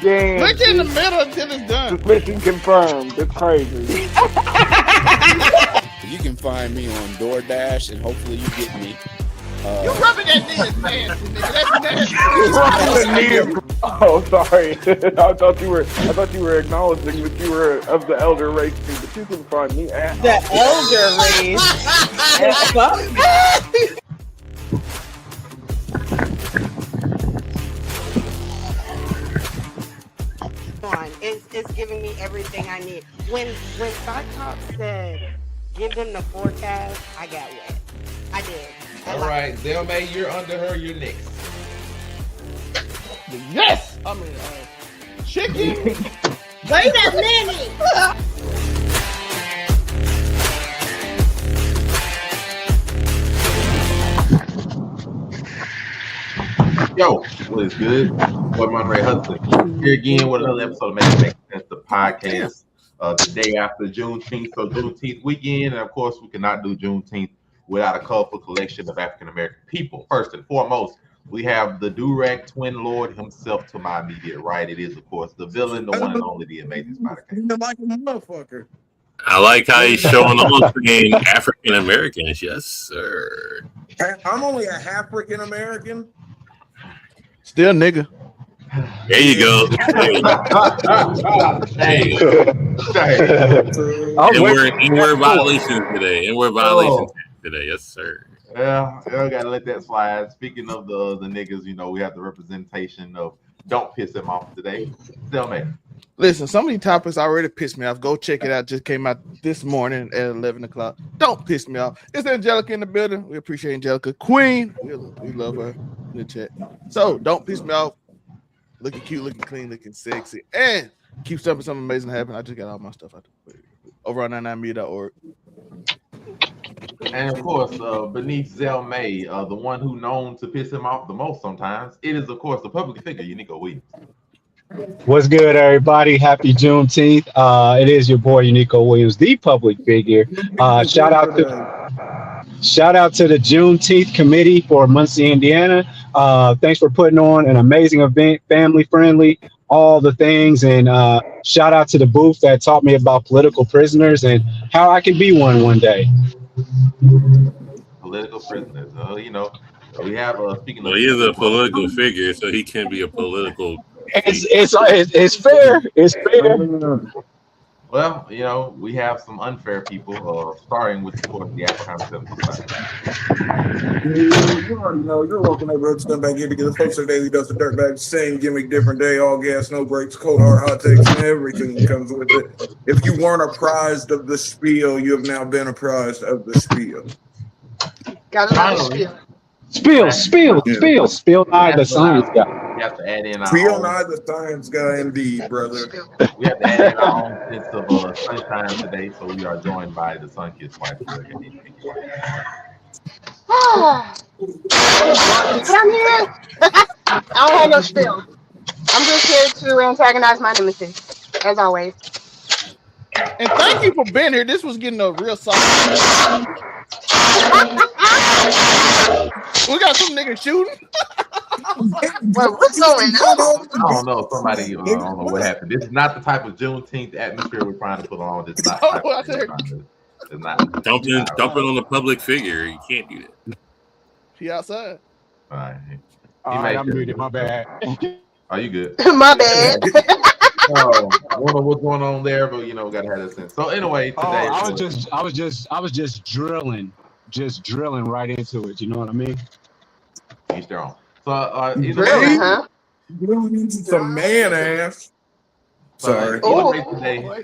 Damn. Look in the middle until it's done. Suspicion confirmed. It's crazy. You can find me on DoorDash, and hopefully you get me. You rubbing that knee is nasty, nigga. That's nasty. Oh, sorry. I thought you were acknowledging that you were of the elder race too, but you can find me at The elder race. It's giving me everything I need. When Cyclops said, "Give them the forecast," I got wet. I did. All right, Zelmay, you're under her. You're next. Yes. I mean, chicken. Wait a minute. Yo, what is good? Boy, Monterey Hudson here again with another episode of Making Sense, the podcast. The day after Juneteenth, so Juneteenth weekend, and of course, we cannot do Juneteenth without a colorful collection of African American people. First and foremost, we have the Durag Twin Lord himself to my immediate right. It is, of course, the villain, the one and only, the amazing Spider-Man. Like a motherfucker. I like how he's showing on saying African Americans. Yes, sir. I'm only a African American. Still nigga. There you go. Hey. N-word violations today. N-word violations today. Yes, sir. Yeah, I gotta let that slide. Speaking of the niggas, you know, we have the representation of Don't Piss Him Off today. Tell me. Listen, some of these topics already pissed me off. Go check it out. Just came out this morning at 11 o'clock. Don't piss me off. It's Angelica in the building. We appreciate Angelica. Queen, we love her in the chat. So don't piss me off. Looking cute, looking clean, looking sexy. And keep something amazing happening. I just got all my stuff out over on 99media.org. And of course, beneath Zelmay, the one who known to piss him off the most sometimes, it is, of course, the public figure, Unico Williams. What's good, everybody? Happy Juneteenth. It is your boy Unico Williams, the public figure. Shout out to the Juneteenth committee for Muncie, Indiana. Thanks for putting on an amazing event, family friendly, all the things. And shout out to the booth that taught me about political prisoners and how I can be one day. Political prisoners, you know, we have speaking. Well, he is a political figure, so he can be a political. It's fair. It's fair. Well, you know, we have some unfair people, starting with, of course, the African You already know. You're welcome, neighborhood scumbag here to get the folks their daily dose of dirtbag. Same gimmick, different day, all gas, no brakes, cold hard hot takes, and everything that comes with it. If you weren't apprised of the spiel, you have now been apprised of the spiel. Got another spiel. Spill Nye the science guy. We have to add in our Spiel own, Nye the science guy, indeed, brother. we have to add in our own sense of sunshine today, so we are joined by the Sun-Kissed wife. But I'm here. I don't have no spill. I'm just here to antagonize my nemesis, as always. And thank you for being here. This was getting a real soft. We got some niggas shooting. Well, what's going on? I don't know. Somebody, I don't know what happened. This is not the type of Juneteenth atmosphere we're trying to put on. This is not. It's not. Dumping on the public figure. You can't do that. She outside. All right. I'm muted. My bad. Are you good? My bad. I don't know what's going on there, but you know, we gotta have that sense. So anyway, today I was just drilling right into it. You know what I mean? each their own. So Really, huh? Some man ass. Sorry. Today,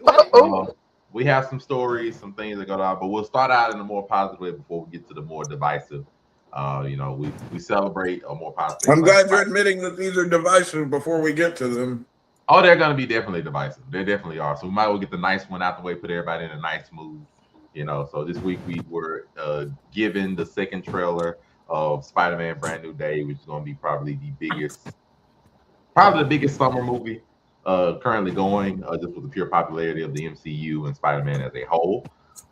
we have some stories, some things that go on, but we'll start out in a more positive way before we get to the more divisive. We celebrate a more positive. I'm glad you're admitting that these are divisive before we get to them. Oh, they're going to be definitely divisive. They definitely are. So we might as well get the nice one out the way, put everybody in a nice mood. So this week we were given the second trailer of Spider-Man Brand New Day, which is going to be probably the biggest summer movie currently going, just with the pure popularity of the MCU and Spider-Man as a whole.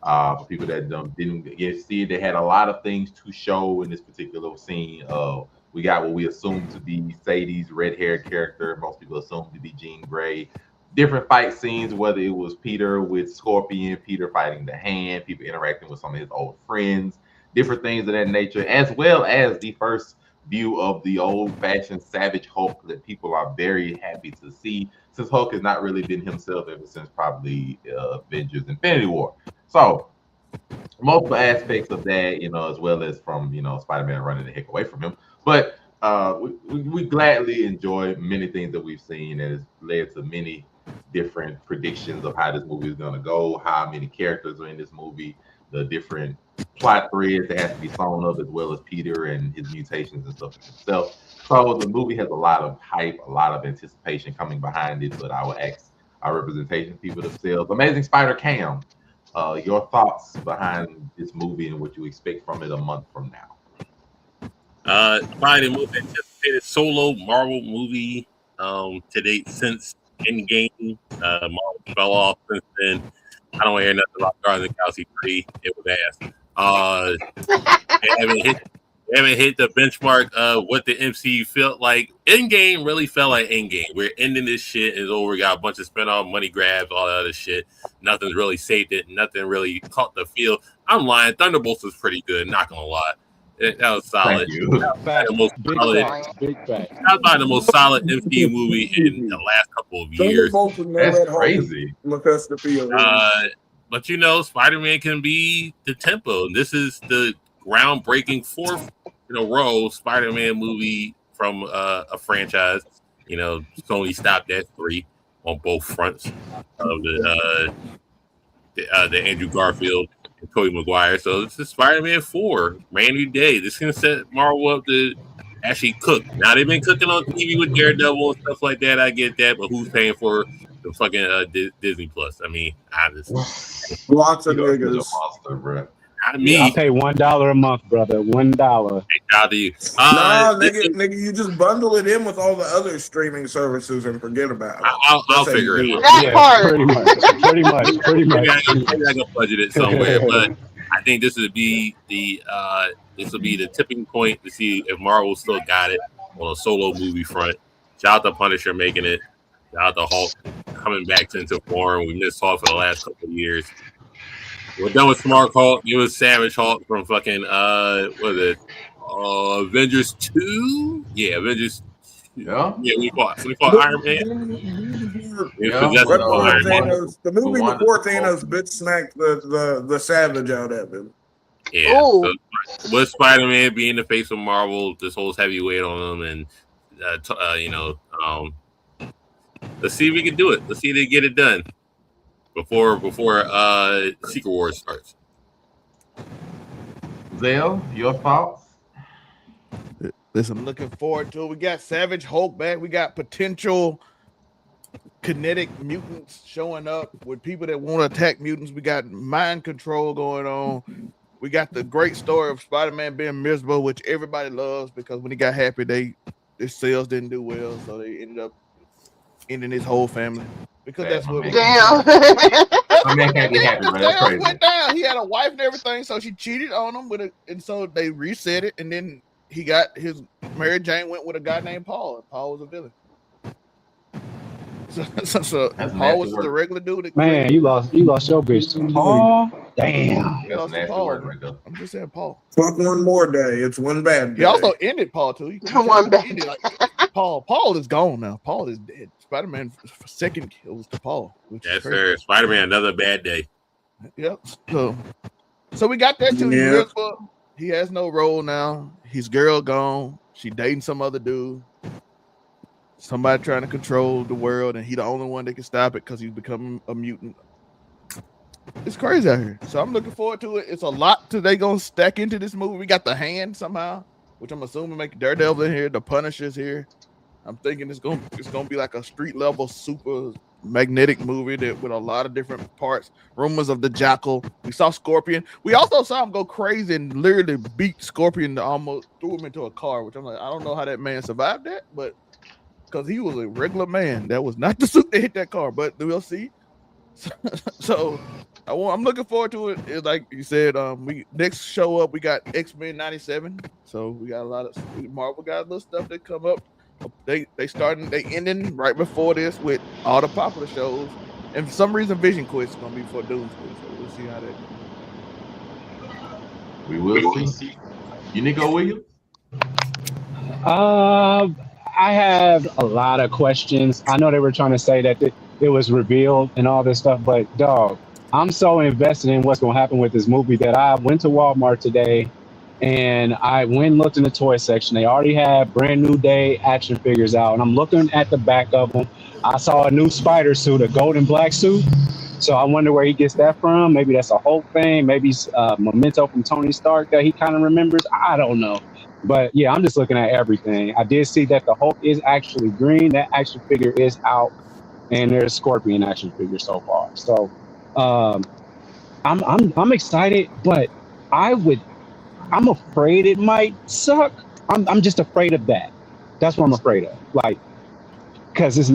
For people that didn't get to see it, they had a lot of things to show in this particular scene. We got what we assume to be Sadie's red-haired character. Most people assume to be Jean Grey. Different fight scenes, whether it was Peter with Scorpion, Peter fighting the Hand, people interacting with some of his old friends, different things of that nature, as well as the first view of the old-fashioned Savage Hulk that people are very happy to see, since Hulk has not really been himself ever since probably Avengers Infinity War. So multiple aspects of that, as well as from Spider-Man running the heck away from him. But we gladly enjoy many things that we've seen, and it's led to many different predictions of how this movie is going to go, how many characters are in this movie, the different plot threads that have to be sewn up, as well as Peter and his mutations and stuff himself. So the movie has a lot of hype, a lot of anticipation coming behind it, but I will ask our representation people themselves. Amazing Spider Cam, your thoughts behind this movie and what you expect from it a month from now. Probably the most anticipated solo Marvel movie to date since Endgame. Marvel fell off since then. I don't hear nothing about Guardians of the Galaxy 3. It was ass. They haven't hit the benchmark of what the MCU felt like. Endgame really felt like Endgame. We're ending this shit. It's over. We got a bunch of spin-off money grabs, all that other shit. Nothing's really saved it. Nothing really caught the feel. I'm lying. Thunderbolts was pretty good. Not gonna lie. That was solid. That was probably the most solid MCU movie in the last couple of years. That's crazy. But Spider-Man can be the tempo. This is the groundbreaking fourth in a row Spider-Man movie from a franchise. Sony stopped at 3 on both fronts of the Andrew Garfield and Tobey Maguire. So this is Spider-Man 4, brand new day. This can set Marvel up to actually cook. Now they've been cooking on TV with Daredevil and stuff like that. I get that, but who's paying for the fucking Disney Plus? I mean, lots of niggas. I'll pay $1 a month, brother. $1. Shout to you. Nigga, you just bundle it in with all the other streaming services and forget about it. I'll figure it out. That part. Pretty much. I can budget it somewhere, but I think this will be the tipping point to see if Marvel still got it on a solo movie front. Shout out to Punisher making it. Shout out to Hulk coming back into form. We missed Hulk for the last couple of years. We're done with Smart Hulk. It was Savage Hulk from fucking Avengers 2? Yeah, Avengers. Yeah, we fought Iron Man. The movie before Thanos bit smacked the Savage out of him. Yeah. So with Spider-Man being the face of Marvel, this holds heavy weight on him, and let's see if we can do it. Let's see if they get it done before Secret Wars starts. Zell, your thoughts? Listen, I'm looking forward to it. We got Savage Hulk back. We got potential kinetic mutants showing up with people that want to attack mutants. We got mind control going on. We got the great story of Spider-Man being miserable, which everybody loves, because when he got happy, his sales didn't do well, so they ended up ending his whole family. Because that's what man can't be happy, man. That's crazy. Went down. He had a wife and everything, so she cheated on him and so they reset it, and then he got his Mary Jane went with a guy named Paul, and Paul was a villain. So Paul was the regular dude. Man, you lost your bitch to Paul. Damn. Lost to Paul. I'm just saying Paul. Fuck one more day. It's one bad day. He also ended Paul too. One bad day. Paul is gone now. Paul is dead. Spider-Man second kill was to Paul. Yes, sir. Spider-Man, another bad day. Yep. So we got that too. Yeah. He has no role now. His girl gone. She dating some other dude. Somebody trying to control the world, and he the only one that can stop it because he's become a mutant. It's crazy out here. So I'm looking forward to it. It's a lot they gonna stack into this movie. We got the Hand somehow, which I'm assuming make Daredevil in here. The Punisher's here. I'm thinking it's gonna be like a street level super magnetic movie that with a lot of different parts. Rumors of the Jackal. We saw Scorpion. We also saw him go crazy and literally beat Scorpion to almost threw him into a car, which I'm like, I don't know how that man survived that, but because he was a regular man. That was not the suit that hit that car, but we'll see. So I'm looking forward to it. It's like you said, we next show up we got X-Men 97. So we got a lot of Marvel got a little stuff that come up. They ending right before this with all the popular shows. And for some reason Vision Quest is gonna be for Doomsday. So we'll see how that goes. We will see. Unico Williams? I have a lot of questions. I know they were trying to say that it was revealed and all this stuff, but dog, I'm so invested in what's going to happen with this movie that I went to Walmart today and I went and looked in the toy section. They already have brand new day action figures out, and I'm looking at the back of them. I saw a new spider suit, a gold and black suit. So I wonder where he gets that from. Maybe that's a Hulk thing. Maybe it's memento from Tony Stark that he kind of remembers. I don't know. But yeah, I'm just looking at everything. I did see that the Hulk is actually green. That action figure is out, and there's Scorpion action figure so far. So I'm excited, but I'm afraid it might suck. I'm just afraid of that. That's what I'm afraid of. Like, because it's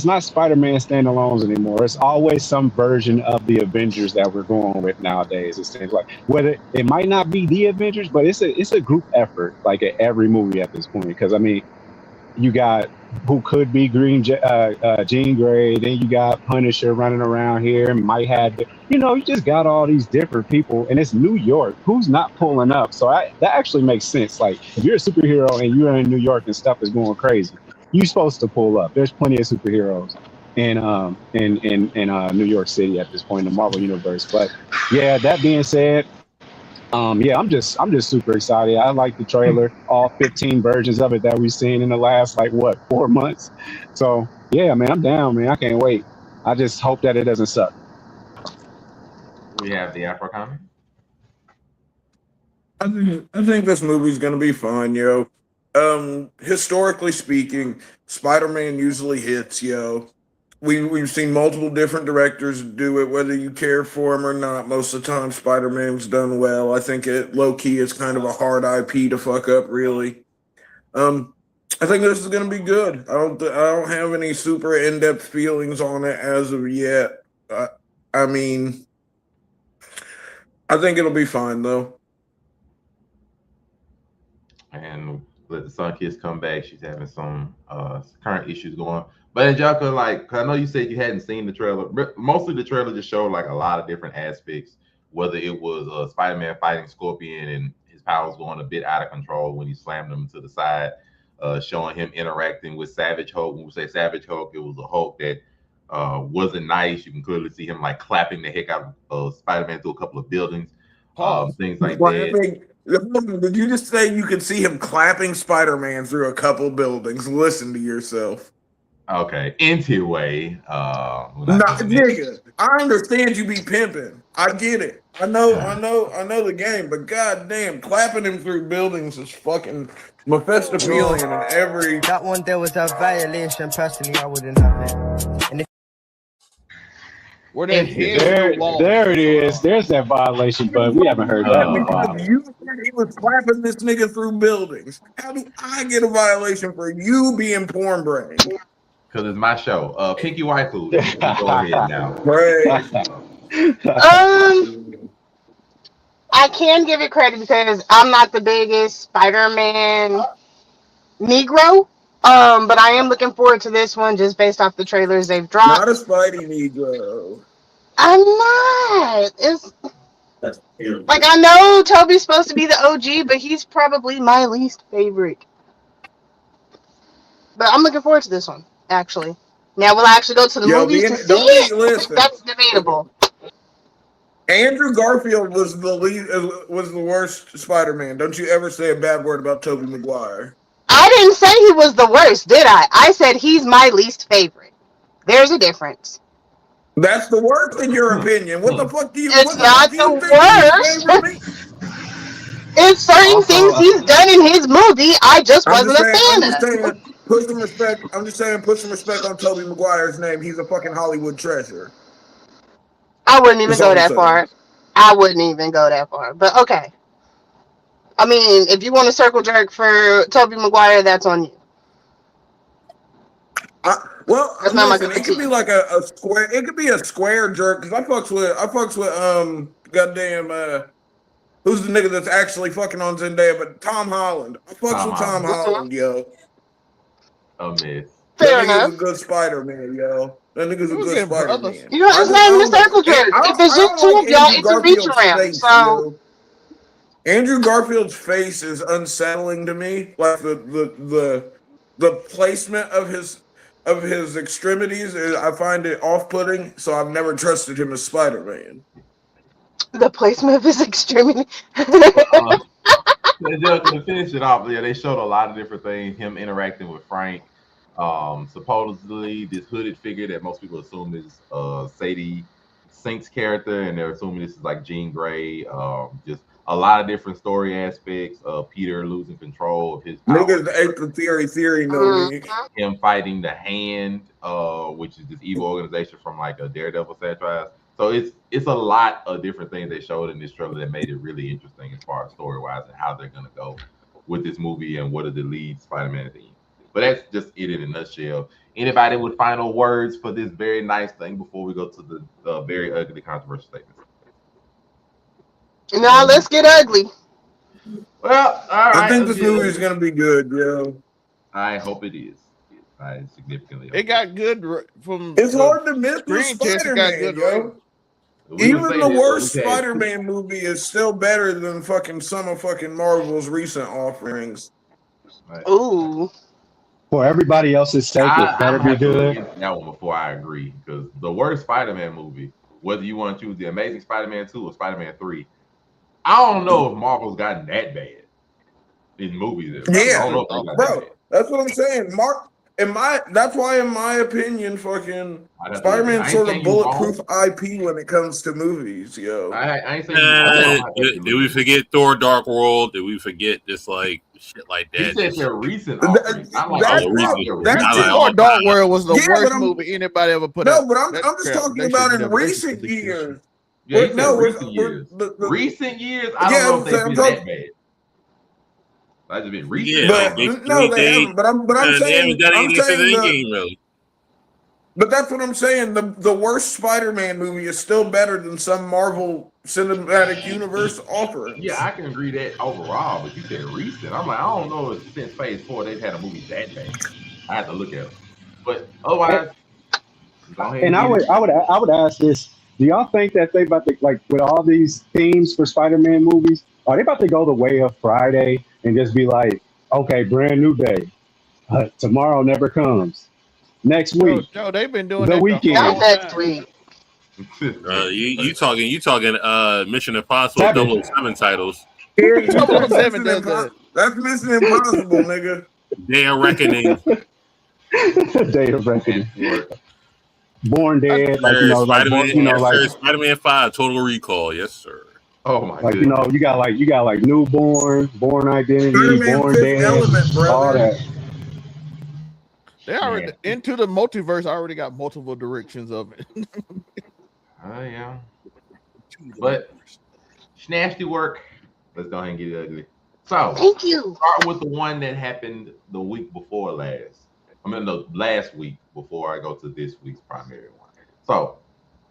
not Spider-Man standalones anymore. It's always some version of the Avengers that we're going with nowadays. It seems like whether it might not be the Avengers, but it's a group effort, like at every movie at this point. Because I mean, you got who could be Jean Grey, then you got Punisher running around here, and might have, you just got all these different people, and it's New York. Who's not pulling up? So that actually makes sense. Like if you're a superhero and you're in New York and stuff is going crazy, you're supposed to pull up. There's plenty of superheroes in New York City at this point in the Marvel universe. But yeah, that being said, I'm just super excited. I like the trailer, all 15 versions of it that we've seen in the last 4 months. So yeah, man, I'm down, man. I can't wait. I just hope that it doesn't suck. We have the Afro comment. I think this movie's gonna be fun, yo. Historically speaking, Spider-Man usually hits, yo. We've seen multiple different directors do it, whether you care for them or not. Most of the time, Spider-Man's done well. I think it low-key is kind of a hard IP to fuck up, really. I think this is gonna be good. I don't have any super in-depth feelings on it as of yet. I mean, I think it'll be fine though. And let the Sun Kiss come back. She's having some current issues going. But Angelica, I know you said you hadn't seen the trailer. Mostly the trailer just showed a lot of different aspects, whether it was Spider-Man fighting Scorpion and his powers going a bit out of control when he slammed him to the side, showing him interacting with Savage Hulk. When we say Savage Hulk, it was a Hulk that wasn't nice. You can clearly see him clapping the heck out of Spider-Man through a couple of buildings, things like that. Did you just say you could see him clapping Spider-Man through a couple buildings? Listen to yourself. Okay, anyway, nigga, I understand you be pimping. I get it. I know the game, but goddamn, clapping him through buildings is fucking Mephistophelian in every. That one there was a violation. Personally, I wouldn't have it. And Where that there it is. There's that violation, but we haven't heard that in a while. You said he was clapping this nigga through buildings. How do I get a violation for you being porn brain? Because it's my show. Pinky Waifu. Go ahead now. I can give it credit because I'm not the biggest Spider-Man Negro. But I am looking forward to this one just based off the trailers they've dropped. Not a Spidey Negro. I'm not. It's I know Toby's supposed to be the OG, but he's probably my least favorite. But I'm looking forward to this one, actually. Now, will I actually go to the movies to see it? Listen. That's debatable. Andrew Garfield was the worst Spider-Man. Don't you ever say a bad word about Tobey Maguire. I didn't say he was the worst, did I? I said he's my least favorite. There's a difference. That's the worst in your opinion. What the fuck do you? It's not the worst. It's certain things he's done in his movie. I just wasn't a fan of. Put some respect. I'm just saying, put some respect on Tobey Maguire's name. He's a fucking Hollywood treasure. I wouldn't even go that far. I wouldn't even go that far. But okay. I mean, if you want to circle jerk for Tobey Maguire, that's on you. Well, That's not my listen, cup it of could be tea. like a square. It could be a square jerk because I fucks with goddamn who's the nigga that's actually fucking on Zendaya, but Tom Holland. I fucks with Tom Holland, yo. A mess. Fair That nigga's enough. a good Spider-Man, yo. That nigga's a Who's good getting brothers? Spider-Man. You know, it's not even a circle jerk. If it's just two of y'all, it's a reach around. Face, So yo. Andrew Garfield's face is unsettling to me. Like the placement of his extremities, I find it off-putting. So I've never trusted him as Spider-Man. the placement of his extremity. To finish it off, yeah, they showed a lot of different things. Him interacting with Frank. Supposedly, this hooded figure that most people assume is Sadie Sink's character, and they're assuming this is like Jean Grey. Just a lot of different story aspects of Peter losing control of his power. Niggas ate the theory, no me. Him fighting the Hand, which is this evil organization from like a Daredevil franchise. So it's a lot of different things they showed in this trailer that made it really interesting as far as story wise and how they're gonna go with this movie and what are the lead Spider-Man at the end. But that's just it in a nutshell. Anybody with final words for this very nice thing before we go to the very ugly controversial statements? Now let's get ugly. Well, all right. I think this movie is gonna be good, yo. I hope it is. I significantly hope It got good from. It's hard to miss the Screen test got Spider-Man, good. yo. Even the worst Spider-Man movie is still better than fucking some of fucking Marvel's recent offerings. Right. Ooh. For everybody else's sake, it better be good. That one before I agree, because the worst Spider-Man movie, whether you want to choose the Amazing Spider-Man 2 or Spider-Man 3, I don't know if Marvel's gotten that bad in movies. I Yeah, don't know if they got that bro, bad. that's what I'm saying. That's why, in my opinion, fucking I Spider-Man's ain't sort saying of you bulletproof IP when it comes to movies, yo. I ain't saying Did we forget Thor: Dark World? Did we forget just like shit like He that? said they're recent offerings. I like That's all what- recent. that's I like it. all Thor: Dark World was the Yeah, but worst I'm- movie anybody ever put No, out. but I'm That's just crap. talking They about should in never- they should recent delete this years. shit. Yeah, he said No, recent years. Recent years, I don't Yeah, know I'm if saying- they've been that bad. I just been recent. Yeah, But like no, they haven't. But I'm they saying, haven't done I'm anything since saying Endgame, really. But that's what I'm saying. The worst Spider-Man movie is still better than some Marvel Cinematic Universe offerings. Yeah, I can agree that overall, but you said recent. I'm like, I don't know if since Phase 4 they've had a movie that bad. I had to look at them. But otherwise, go ahead And I would ask this: do y'all think that they about to, like, with all these themes for Spider-Man movies, are they about to go the way of Friday and just be like, okay, brand new day, tomorrow never comes, next week, Joe, they've been doing the that weekend. whole Not next time. week. You talking Mission Impossible Seven. 007 titles. Yeah, Double that's Seven does that. That's Mission Impossible, nigga. Day of Reckoning. Day of Reckoning, Born Dead, like, Spider-Man, Spider-Man 5 Total Recall. Yes, sir. Oh my like, goodness. you got like Newborn, Born Identity, Spider-Man Born Fifth Dead, Element, brother. all that. They already into the multiverse. Already got multiple directions of it. Oh yeah. But nasty work. Let's go ahead and get it ugly. So Thank you. start with the one that happened the week before last. I mean, the last week before I go to this week's primary one. So,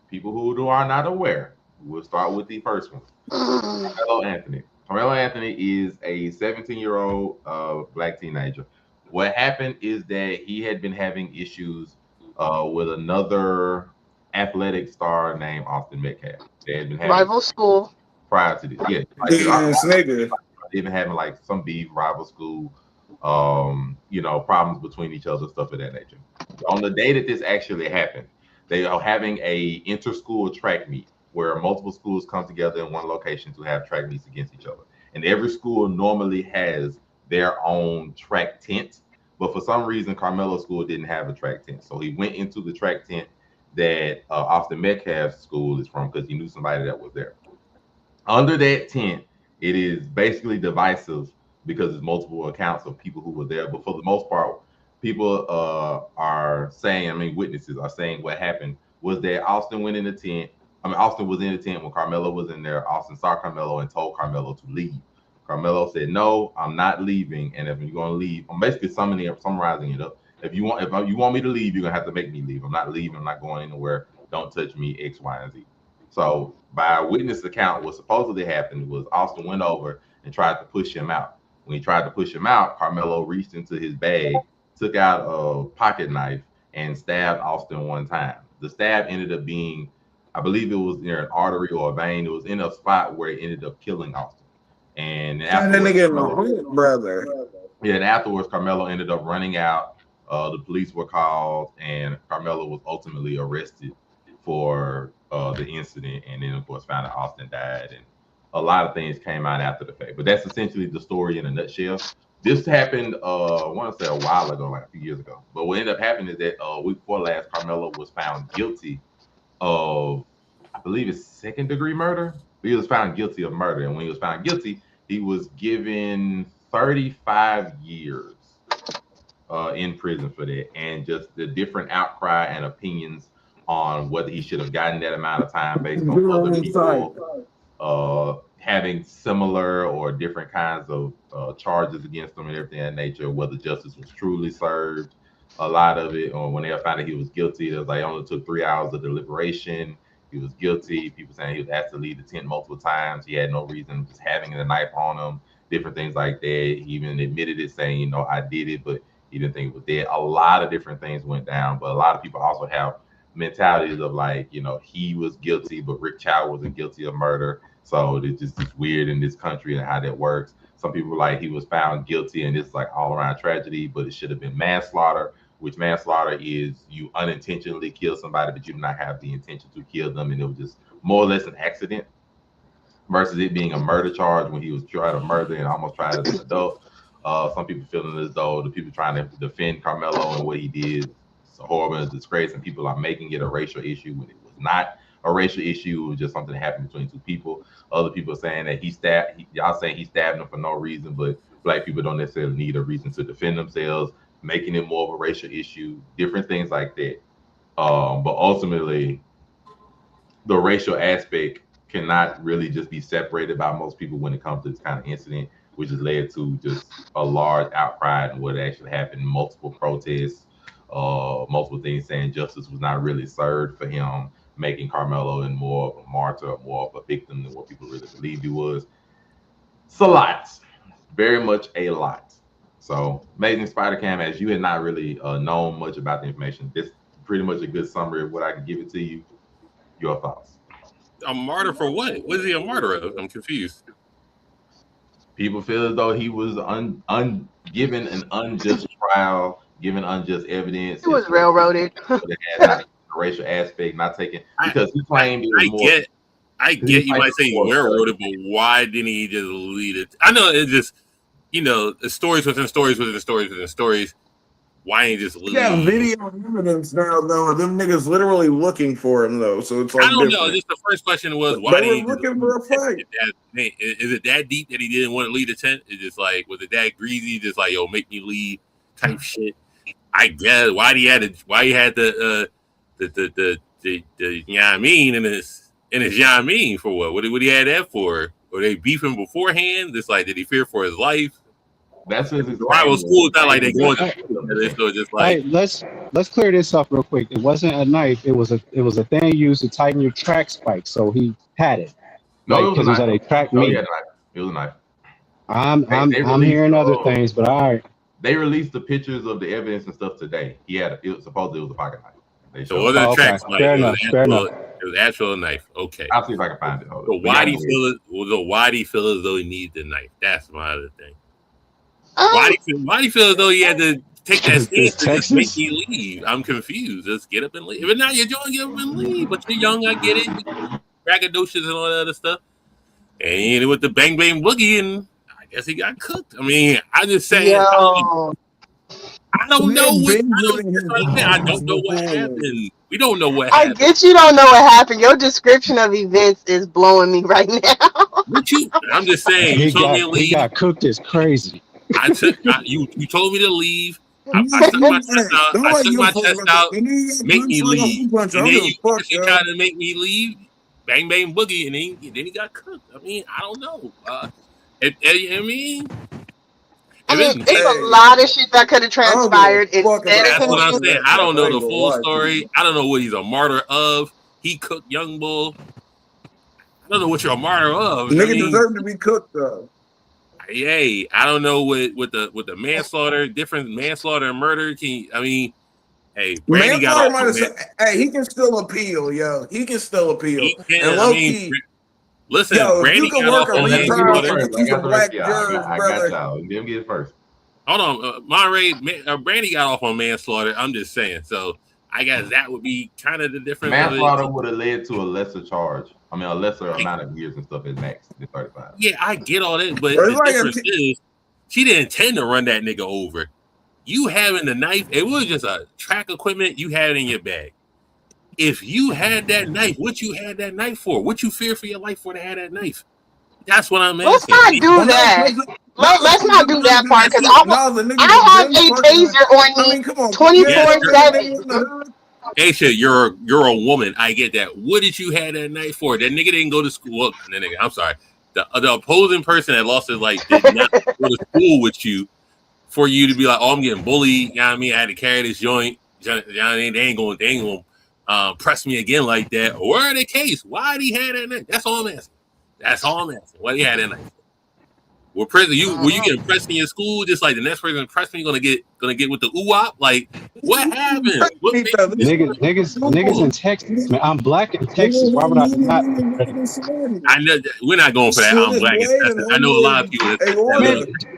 people who are not aware, we'll start with the first one. Carmelo Anthony. Carmelo Anthony is a 17-year-old black teenager. What happened is that he had been having issues with another athletic star named Austin Metcalf. They had been having Rival school. prior to this. Yeah, Yes, nigga. they've been having like some beef, rival school, problems between each other, stuff of that nature. On the day that this actually happened, they are having a inter-school track meet where multiple schools come together in one location to have track meets against each other. And every school normally has their own track tent, but for some reason, Carmelo's school didn't have a track tent. So he went into the track tent that Austin Metcalf's school is from because he knew somebody that was there. Under that tent, it is basically divisive because there's multiple accounts of people who were there. But for the most part, people are saying, witnesses are saying what happened was that Austin went in the tent. Austin was in the tent when Carmelo was in there. Austin saw Carmelo and told Carmelo to leave. Carmelo said, "No, I'm not leaving. And if you're going to leave," I'm basically summarizing it up. If you want me to leave, you're gonna have to make me leave. I'm not leaving. I'm not going anywhere. Don't touch me. X, Y, and Z. So by a witness account, what supposedly happened was Austin went over and tried to push him out. When he tried to push him out, Carmelo reached into his bag, took out a pocket knife, and stabbed Austin one time. The stab ended up being, I believe it was near an artery or a vein. It was in a spot where it ended up killing Austin. And that nigga in the hood, brother. Yeah, and afterwards, Carmelo ended up running out. The police were called, and Carmelo was ultimately arrested for the incident. And then, of course, found out Austin died, and a lot of things came out after the fact. But that's essentially the story in a nutshell. This happened, I want to say a while ago, like a few years ago. But what ended up happening is that week before last, Carmelo was found guilty of, I believe it's second-degree murder. He was found guilty of murder, and when he was found guilty, he was given 35 years in prison for that, and just the different outcry and opinions on whether he should have gotten that amount of time based on other people having similar or different kinds of charges against him and everything of that nature, whether justice was truly served. A lot of it, or when they found out he was guilty, it was like it only took 3 hours of deliberation. He was guilty. People saying he was asked to leave the tent multiple times. He had no reason just having the knife on him, different things like that. He even admitted it, saying, I did it, but he didn't think it was dead. A lot of different things went down, but a lot of people also have mentalities of like, he was guilty, but Rick Chow wasn't guilty of murder. So it's just weird in this country and how that works. Some people were like, he was found guilty and it's like all around tragedy, but it should have been manslaughter, which manslaughter is you unintentionally kill somebody, but you do not have the intention to kill them. And it was just more or less an accident versus it being a murder charge when he was trying to murder and almost tried as an adult. Some people feeling as though the people trying to defend Carmelo and what he did is horrible and disgrace, and people are making it a racial issue when it was not a racial issue. It was just something that happened between two people. Other people saying that y'all saying he stabbed him for no reason, but black people don't necessarily need a reason to defend themselves, making it more of a racial issue, different things like that. But ultimately, the racial aspect cannot really just be separated by most people when it comes to this kind of incident, which has led to just a large outcry and what actually happened, multiple protests, multiple things saying justice was not really served for him, making Carmelo in more of a martyr, more of a victim than what people really believed he was. It's a lot, very much a lot. So Amazing Spider-Cam, as you had not really known much about the information, this is pretty much a good summary of what I can give it to you. Your thoughts? A martyr for what? What is he a martyr of? I'm confused. People feel as though he was given an unjust trial, given unjust evidence. He was railroaded. Not a racial aspect, not taken, because he claimed it was more. I get you might say railroaded, but why didn't he just lead it? I know it's just, stories within stories within stories within stories. Why ain't he just leave? Yeah, video evidence now, though. Them niggas literally looking for him, though. So it's like I don't know. Just the first question was, why did he looking for a fight? Is it that deep that he didn't want to leave the tent? It's just like, was it that greasy? Just like, yo, make me leave type shit. I guess why he had the you know what I mean in his you know what I mean for what? What he had that for? Were they beefing beforehand? Just like, did he fear for his life? That's his rival school. It's not like they going to so just like. Hey, let's clear this up real quick. It wasn't a knife. It was a thing used to tighten your track spike. So he had it. No, because it was at a track meet. It was a knife. I'm hearing other things, but all right. They released the pictures of the evidence and stuff today. Supposedly it was a pocket knife. So it wasn't a track spike. Fair enough. It was actual knife. Okay. I'll see if I can find it. So why do you feel as though he needs the knife? That's my other thing. Why do you feel as though he had to take that stance to just make you leave? I'm confused. Just get up and leave. If not, you're young, get up and leave. But you're young, I get it. Braggadocious and all that other stuff. And with the bang bang boogie, and I guess he got cooked. I mean, I just say I don't know what happened. We don't know what happened. I get you don't know what happened. Your description of events is blowing me right now. I'm just saying. He got cooked as crazy. You told me to leave. I took my chest out. Make me leave. And then you tried to make me leave. Bang bang boogie, and then he got cooked. I mean, I don't know. I mean, I mean, it's it's a lot of shit that could have transpired. fuck about that's what I'm all saying. that I don't stuff. know the I ain't gonna full lie to story. you. I don't know what he's a martyr of. He cooked Young Bull. I don't know what you're a martyr of. Nigga I mean, deserve to be cooked though. hey, I don't know what the manslaughter, different manslaughter and murder. Hey, Brandy got Manslaughter off might on have that. said, hey, he can still appeal, yo. He can still appeal. He can. And low key, Listen, yo, if Brandy you can got work off a on Let me get it retrial manslaughter. and first. get I you got some the rest black of y'all. jurors, I got brother. y'all. Let me get it first. Hold on, Monterey, Brandy got off on manslaughter. I'm just saying. So I guess that would be kind of the difference. Manslaughter would have led to a lesser charge. I mean, a lesser amount of years and stuff at max than 35. Yeah, I get all that, but Or it's the like difference is she didn't intend to run that nigga over. You having the knife, it was just a track equipment you had in your bag. If you had that knife, what you had that knife for? What you fear for your life for to have that knife? That's what I'm Let's asking. not do that. Let's not do that part because I have a taser on me 24/7. Aisha, you're a woman. I get that. What did you have that night for? That nigga didn't go to school. Well, that nigga, I'm sorry. The opposing person that lost his life did not go to school with you for you to be like, oh, I'm getting bullied. You know what I mean? I had to carry this joint. You know what I mean? They ain't going to press me again like that. Or the case, why did he have that night? That's all I'm asking. That's all I'm asking. Why did he have that night? Were you getting pressed in your school just like the next person pressed me gonna get with the ooh-wop? Like, what happened? What Niggas in Texas, man. I'm black in Texas. Why would I not? I know we're not going for that. I'm black in Texas. I know a lot of people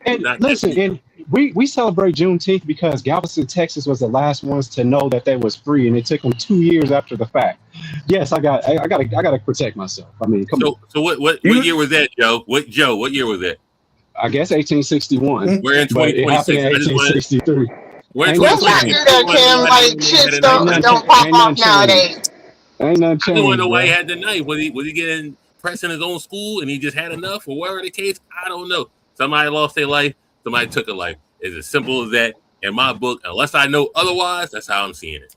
And listen, and we celebrate Juneteenth because Galveston, Texas was the last ones to know that they was free, and it took them 2 years after the fact. Yes, I gotta protect myself. I mean, come on. So what year was that, Joe? What year was that? I guess 1861. We're in 2026. In 1863. We're in Let's not do that, Kim. Like, shit don't pop off nowadays. Ain't nothing I changed. don't know why he bro. had the knife. Was he getting pressed in his own school and he just had enough, or whatever the case? I don't know. Somebody lost their life. Somebody took a life. It's as simple as that. In my book, unless I know otherwise, that's how I'm seeing it.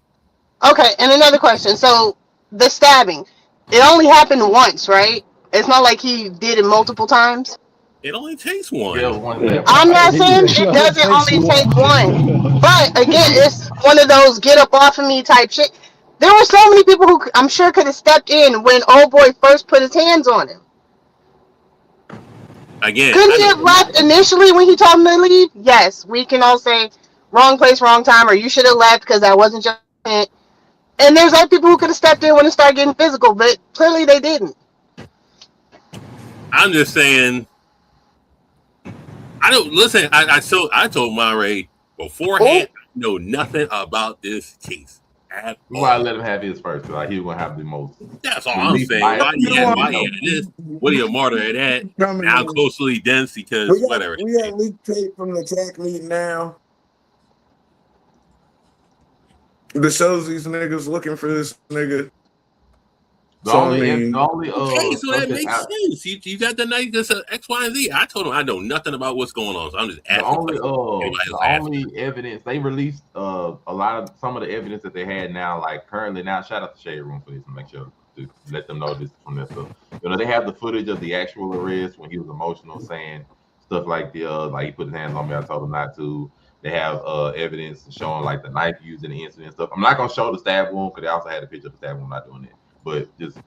Okay, and another question. So, the stabbing, it only happened once, right? It's not like he did it multiple times. It only takes one. I'm not saying it doesn't only take one, but again, it's one of those get up off of me type shit. There were so many people who I'm sure could have stepped in when old boy first put his hands on him. Again, couldn't he have left initially when he told him to leave? Yes, we can all say wrong place, wrong time, or you should have left because that wasn't your intent. And there's other people who could have stepped in when it started getting physical, but clearly they didn't. I'm just saying. I don't listen. I told Monterey beforehand. I know nothing about this case at We all. gotta let him have his first. Like he was gonna have the most. That's all I'm saying. Why he had this? What are you a martyr at that? Now closely dense because whatever. We got leaked tape from the track meet now. That shows these niggas looking for this nigga. The only Okay, so that makes sense. You got the night that's X, Y, and Z. I told him I know nothing about what's going on, so I'm just asking. The only evidence they released some of the evidence that they had now, like currently now. Shout out to Shade Room for this and make sure to let them know this is from this stuff. You know, they have the footage of the actual arrest when he was emotional, saying stuff like like he put his hands on me, I told him not to. They have evidence showing like the knife used in the incident and stuff. I'm not gonna show the stab wound because they also had a picture of the stab wound. I'm not doing it. But just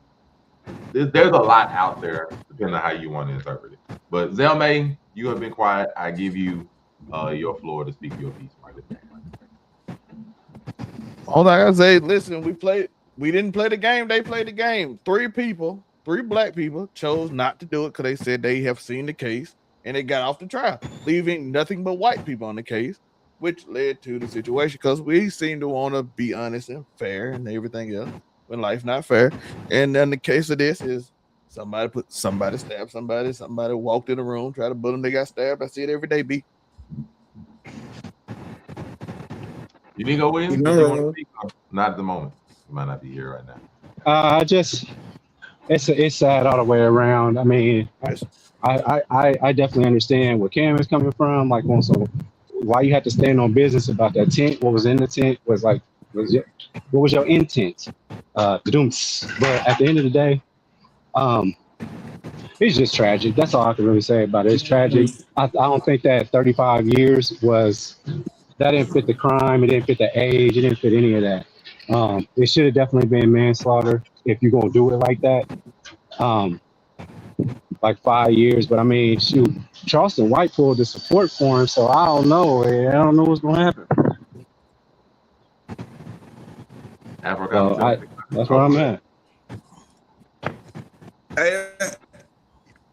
there's a lot out there, depending on how you want to interpret it. But Zelmay, you have been quiet. I give you your floor to speak your piece. All I gotta say, listen, we didn't play the game, they played the game. 3 black people chose not to do it because they said they have seen the case and they got off the trial, leaving nothing but white people on the case, which led to the situation because we seem to want to be honest and fair and everything else. When life's not fair. And then the case of this is somebody stabbed somebody walked in the room, tried to bully them, they got stabbed. I see it every day, B. You need to go with him? Not at the moment. You might not be here right now. It's sad all the way around. I mean, I definitely understand where Cam is coming from. Like, also, why you had to stand on business about that tent? What was in the tent was like, what was your intent? But at the end of the day, It's just tragic. That's all I can really say about it. It's tragic. I don't think that 35 years that didn't fit the crime. It didn't fit the age. It didn't fit any of that. It should have definitely been manslaughter if you're gonna do it like that. Like 5 years, but I mean, shoot, Charleston White pulled the support for him, so I don't know. I don't know what's gonna happen. That's where I'm at. Hey,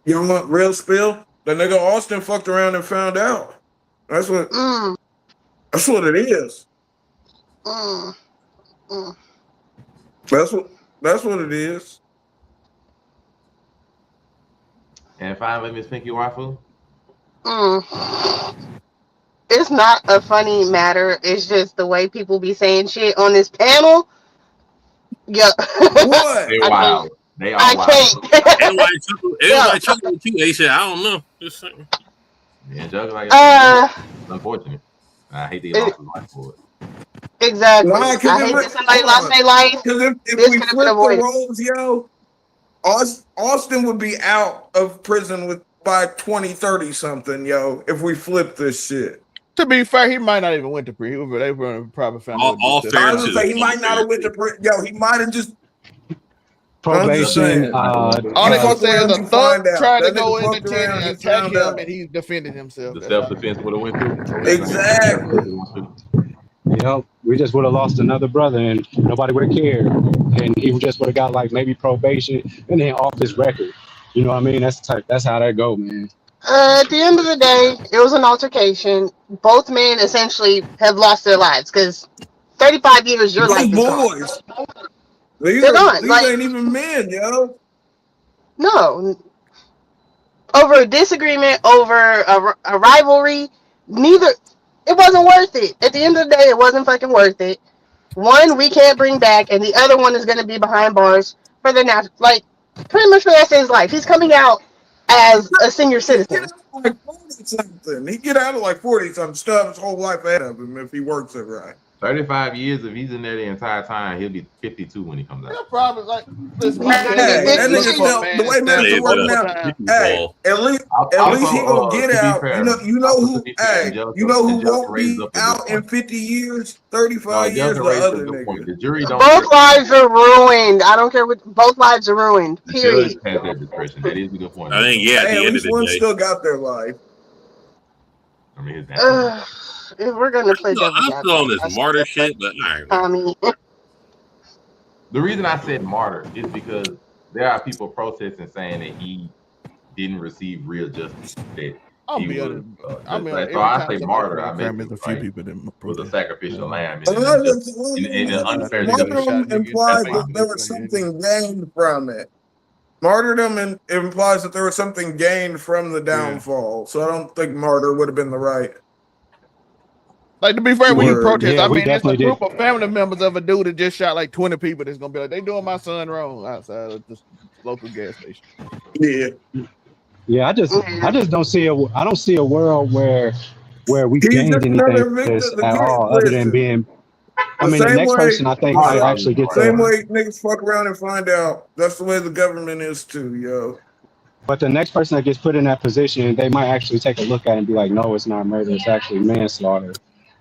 you want real spill? The nigga Austin fucked around and found out. That's what. That's what it is. That's what it is. And finally, Miss Pinky Wafu. It's not a funny matter. It's just the way people be saying shit on this panel. Yeah. What? They wild. They are I wild. can't. Everybody chuckle with you, Aisha. I don't know. Just saying. Yeah, joking like that. It's unfortunate. I hate they lost their life for it. Exactly. Why? I hate that somebody lost their life. Because if This we could've flip been avoided. the roles, yo, Austin would be out of prison by 2030 something, yo, if we flip this shit. To be fair, he might not even went to prison, but they were probably found All fair I was too. say he might not have went to prison. Yo, he might have just Probation. All they gonna say is a thug tried to go in the tent and attack him, and he defended himself. The self-defense would have went through. Exactly. We just would have lost another brother, and nobody would have cared, and he just would have got like maybe probation and then off his record. You know what I mean? That's how that go, man. At the end of the day, it was an altercation. Both men essentially have lost their lives because 35 years, your life is gone. Boys. These They're gone. Like, ain't even men, yo. no. Over a disagreement, over a rivalry, it wasn't worth it. At the end of the day, it wasn't fucking worth it. One, we can't bring back, and the other one is going to be behind bars for the pretty much for the rest of his life. He's coming out as a senior citizen. Like 40-something. He get out of like 40-something, stuff his whole life ahead of him if he works it right. 35 years, if he's in there the entire time, he'll be 52 when he comes out. Yeah, probably like this. The way that it's working out. Hey, at least he gonna get out. You know who won't be out in 50 years, 35 years. The other nigga. The jury don't. Both lives are ruined. I don't care what. Both lives are ruined. The Period. judge has that discretion. That is a good point. I think at the At end of least the one day, still got their life. I mean, If we're gonna play devil's I'm still on this martyr shit, but I mean, the reason I said martyr is because there are people protesting saying that he didn't receive real justice. That he was, so I say martyr. I mean, there's a few people that was a sacrificial lamb. Martyrdom implies that there was something gained from it. Martyrdom implies that there was something gained from the downfall. So I don't think martyr would have been the right. Like, to be fair, when you protest, I mean, it's a group did. of family members of a dude that just shot like 20 people that's gonna be like, they doing my son wrong outside of this local gas station. Yeah. Yeah, I just don't see a world where we gained anything from this at all, other than being. I mean, the next person I think might actually get same way niggas fuck around and find out. That's the way the government is too, yo. But the next person that gets put in that position, they might actually take a look at it and be like, no, it's not murder, it's actually manslaughter.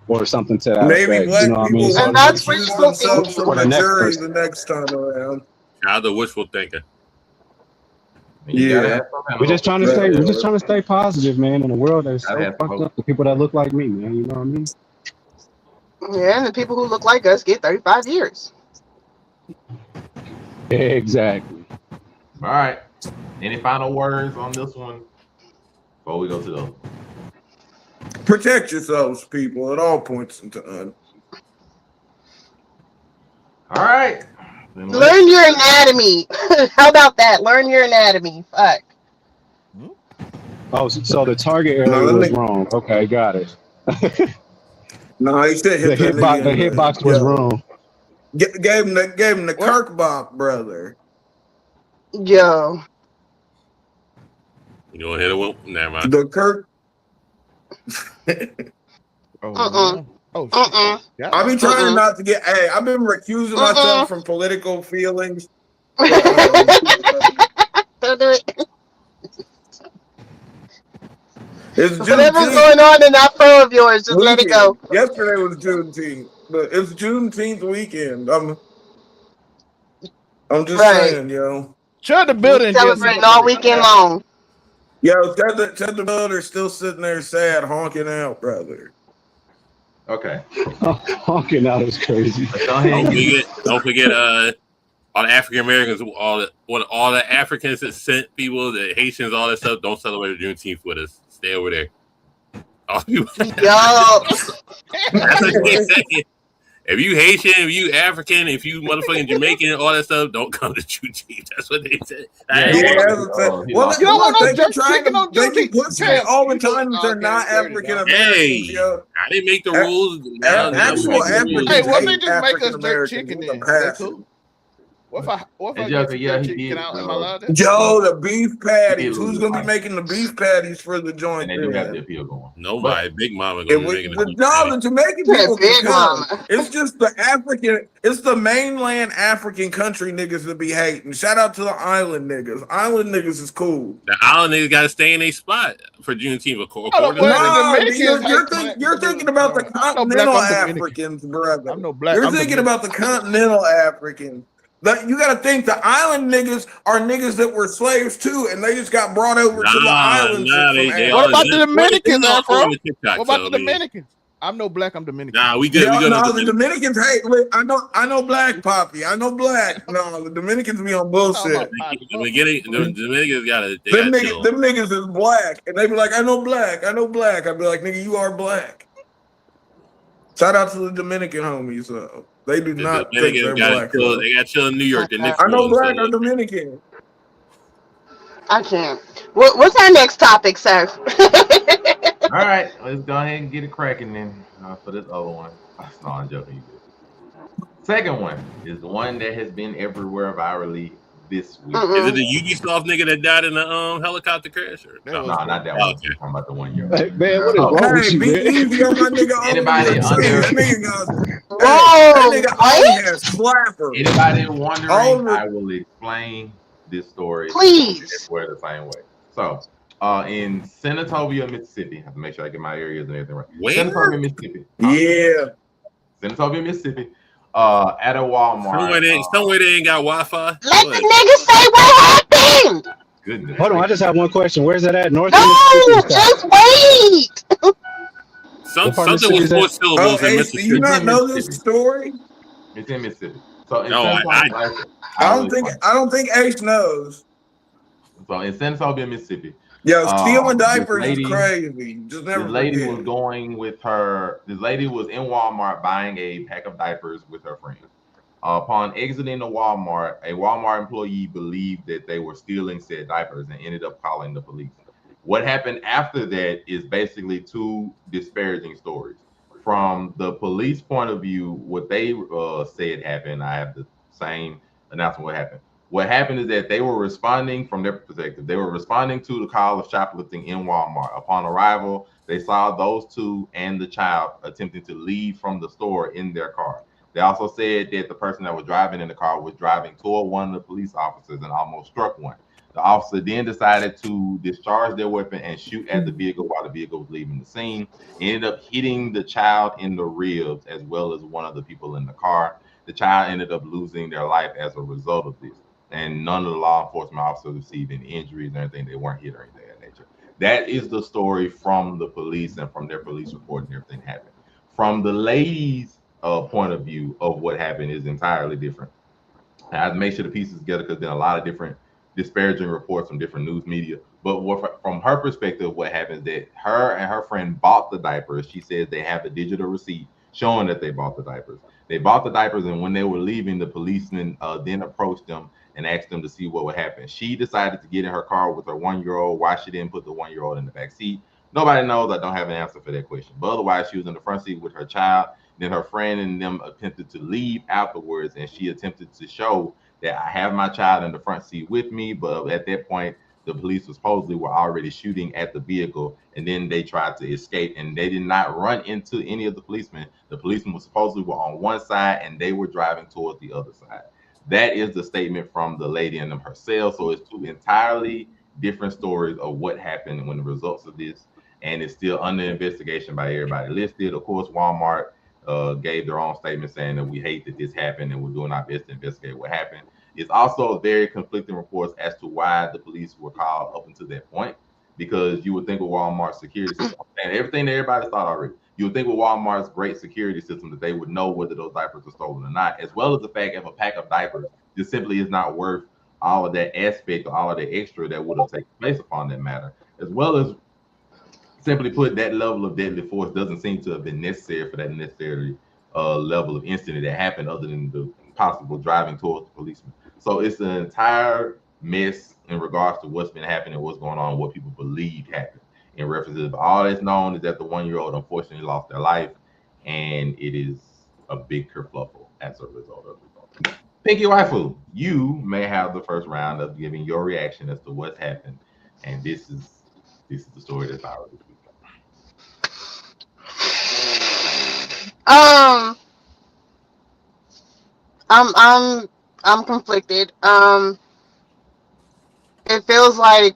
Or something to that maybe effect, black you know what I mean? people So and that's choose wishful themselves thinking. from the the next jury person. the next time around. now the wishful thinking. Yeah. We're just trying to stay positive, man, in a world that's so fucked up. The people that look like me, man, you know what I mean? Yeah, and the people who look like us get 35 years. Exactly. All right. Any final words on this one before we go to the Protect yourselves, people, at all points in time. all right. Learn your anatomy. How about that? Learn your anatomy. Fuck. Oh, so the target area was wrong. Okay, got it. No, he said The hitbox was wrong. Gave him the Kirkbach brother. Yo. You gonna hit it with? Never mind. The Kirk. I be trying not to get. Hey, I've been recusing myself from political feelings. Don't do it. It's Whatever's Juneteenth going on in that fro of yours, just let it go. weekend. Yesterday was Juneteenth, but it's Juneteenth weekend. I'm just Right. saying, yo. Shut the We building and just celebrating all weekend long. Yo, Ted the brother's still sitting there sad, honking out, brother. Okay. Honking out is crazy. Go ahead. Don't forget all the African Americans, all the Africans that sent people, the Haitians, all that stuff. Don't celebrate Juneteenth with us. Stay over there. All you, Yo, that's what they say. If you Haitian, if you African, if you motherfucking Jamaican, all that stuff, don't come to Juneteenth. That's what they said. Well, You don't want no they jerk can try chicken on they can Juneteenth. put it all the time if they're not Okay, African Americans. Hey, Yo. I didn't make the rules. Actual Africans Hey, what if they hate just make us African jerk Americans chicken with then? a Is that passion. cool? What if I And get Joker, some yeah, jerk he chicken? did, Am I allowed that? Yo, the beef patties. He Who's did gonna be lose. making the beef patties for the joint? And they do have the then? appeal going. Nobody. Big Mama If gonna be we, making but the no, the Jamaican Yeah, people Big can come. Mama. It's just the African, it's the mainland African country niggas that be hating. Shout out to the island niggas. Island niggas is cool. The island niggas got to stay in their spot for Juneteenth. According Well, to the No, Dominicans you're thinking about the I'm no black, continental I'm Dominican. Africans, brother. I'm no black. You're I'm thinking Dominican. about the continental Africans. You got to think the island niggas are niggas that were slaves too, and they just got brought over to the islands. What about the Dominicans, Afro? What TikTok, about so, the Dominicans? I'm no black. I'm Dominican. Nah, we good. Yeah, We good. no, the Dominicans hate. I know black Poppy. I know black. No, the Dominicans be on bullshit. The Dominicans got to. Them niggas is black, and they be like, I know black. I'd be like, nigga, you are black. Shout out to the Dominican homies. They do not think they're black. They got chill in New York. I know black or Dominican. I can't. What's our next topic, sir? All right, let's go ahead and get it cracking then for this other one. No, I'm joking. Second one is the one that has been everywhere virally this week. Is it the Ubisoft nigga that died in the helicopter crash? Or? No, not that one. I'm talking about the 1 year. Hey, man, what is wrong with you, be man? easy on my nigga. Anybody under? That nigga only has slapper. Anybody wondering? I will explain this story. Please. Swear the same way. So, in Senatobia, Mississippi, I have to make sure I get my areas and everything right. Where? Senatobia, Mississippi. Yeah. Senatobia, Mississippi. At a Walmart. Somewhere they ain't got Wi-Fi. Let the nigga say what happened. Goodness. Hold on, I just have one question. Where's that at? North No, just wait. Something with 4 syllables in Do Mississippi. you not know this story? It's in Mississippi. So in No, I don't think Ace knows. So in Senatobia, Mississippi. Yo, stealing this diapers lady- is crazy. Just never This lady forget. was going with her. This lady was in Walmart buying a pack of diapers with her friend. Upon exiting the Walmart, a Walmart employee believed that they were stealing said diapers and ended up calling the police. What happened after that is basically two disparaging stories. From the police point of view, what they said happened. I have the same announcement. What happened? What happened is that they were responding from their perspective. They were responding to the call of shoplifting in Walmart. Upon arrival, they saw those two and the child attempting to leave from the store in their car. They also said that the person that was driving in the car was driving toward one of the police officers and almost struck one. The officer then decided to discharge their weapon and shoot at the vehicle while the vehicle was leaving the scene. He ended up hitting the child in the ribs as well as one of the people in the car. The child ended up losing their life as a result of this. And none of the law enforcement officers received any injuries or anything. They weren't hit or anything of that nature. That is the story from the police and from their police report and everything happened. From the lady's point of view of what happened is entirely different. I have to make sure the pieces together because there's a lot of different disparaging reports from different news media. But from her perspective, what happens that her and her friend bought the diapers. She says they have a digital receipt showing that they bought the diapers. They bought the diapers, and when they were leaving, the policeman then approached them and asked them to see what would happen. She decided to get in her car with her 1-year-old. Why she didn't put the 1-year-old in the back seat? Nobody knows. I don't have an answer for that question. But otherwise, she was in the front seat with her child. Then her friend and them attempted to leave afterwards, and she attempted to show that I have my child in the front seat with me. But at that point, the police supposedly were already shooting at the vehicle, and then they tried to escape, and they did not run into any of the policemen. The policemen were supposedly on one side, and they were driving towards the other side. That is the statement from the lady and them herself. So it's two entirely different stories of what happened when the results of this. and it's still under investigation by everybody listed. Of course, Walmart gave their own statement saying that we hate that this happened and we're doing our best to investigate what happened. It's also very conflicting reports as to why the police were called up until that point, because you would think with Walmart's security system and everything that everybody thought already, you would think with Walmart's great security system that they would know whether those diapers are stolen or not, as well as the fact of a pack of diapers just simply is not worth all of that aspect or all of the extra that would have taken place upon that matter, as well as simply put, that level of deadly force doesn't seem to have been necessary for that necessary level of incident that happened, other than the possible driving towards the policeman. So it's an entire mess in regards to what's been happening, what's going on, what people believe happened. In references, all that's known is that the 1-year-old unfortunately lost their life, and it is a big kerfluffle as a result of it. Pinky Waifu, you may have the first round of giving your reaction as to what's happened, and this is the story that's viral this week. I'm conflicted. It feels like,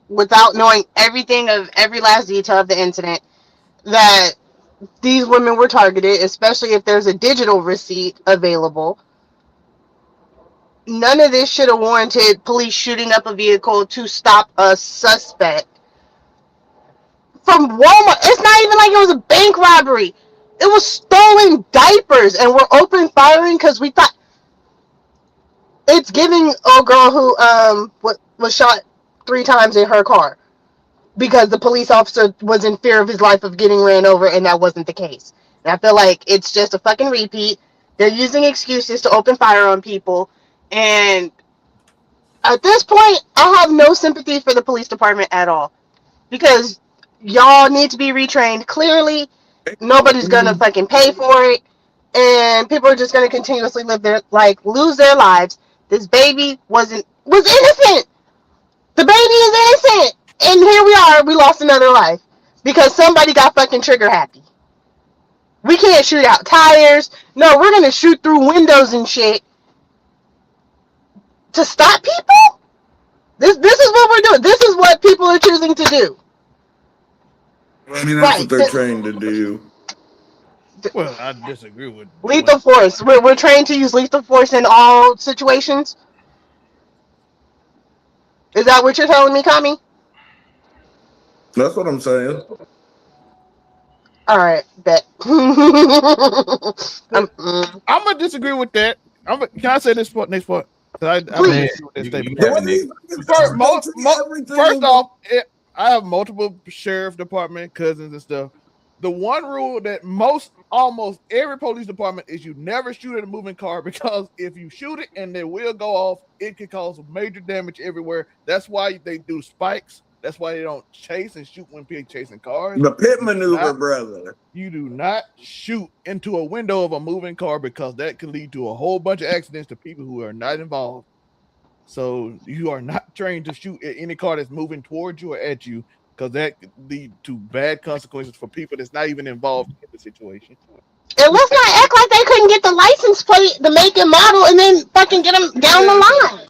without knowing everything of every last detail of the incident, that these women were targeted, especially if there's a digital receipt available. None of this should have warranted police shooting up a vehicle to stop a suspect from Walmart. It's not even like it was a bank robbery. It was stolen diapers, and we're open firing because we thought it's giving a girl who was shot 3 times in her car because the police officer was in fear of his life of getting ran over, and that wasn't the case. And I feel like it's just a fucking repeat. They're using excuses to open fire on people, and at this point, I have no sympathy for the police department at all, because y'all need to be retrained. Clearly, nobody's gonna fucking pay for it, and people are just gonna continuously lose their lives. This baby was innocent. The baby is innocent, and here we are. We lost another life because somebody got fucking trigger happy. We can't shoot out tires. No, we're gonna shoot through windows and shit to stop people. This is what we're doing. This is what people are choosing to do. I mean, that's what they're trained to do. Well, I disagree with lethal force. We're trained to use lethal force in all situations. Is that what you're telling me, Kami? That's what I'm saying. All right, bet. I'm gonna disagree with that. Can I say this part? Next part. First off, I have multiple sheriff department cousins and stuff. The one rule that almost every police department is you never shoot at a moving car, because if you shoot it and the wheel go off, it can cause major damage everywhere. That's why they do spikes. That's why they don't chase and shoot when people chasing cars. The pit maneuver, brother. You do not shoot into a window of a moving car, because that could lead to a whole bunch of accidents to people who are not involved. So you are not trained to shoot at any car that's moving towards you or at you, because that could lead to bad consequences for people that's not even involved in the situation. And let's not act like they couldn't get the license plate, the make and model, and then fucking get them down the line.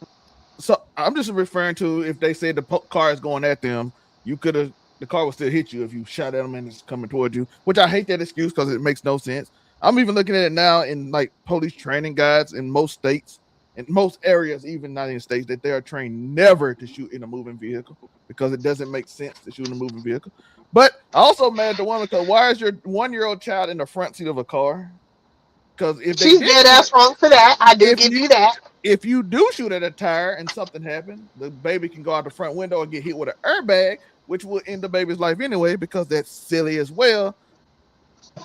So I'm just referring to, if they say the car is going at them, the car will still hit you if you shot at them and it's coming towards you, which I hate that excuse because it makes no sense. I'm even looking at it now in like police training guides in most states, in most areas, even not in states, that they are trained never to shoot in a moving vehicle because it doesn't make sense to shoot in a moving vehicle. But I also mad at the woman because why is your 1-year-old child in the front seat of a car? Because if she's dead ass wrong for that, I do give you that. If you do shoot at a tire and something happened, the baby can go out the front window and get hit with an airbag, which will end the baby's life anyway, because that's silly as well.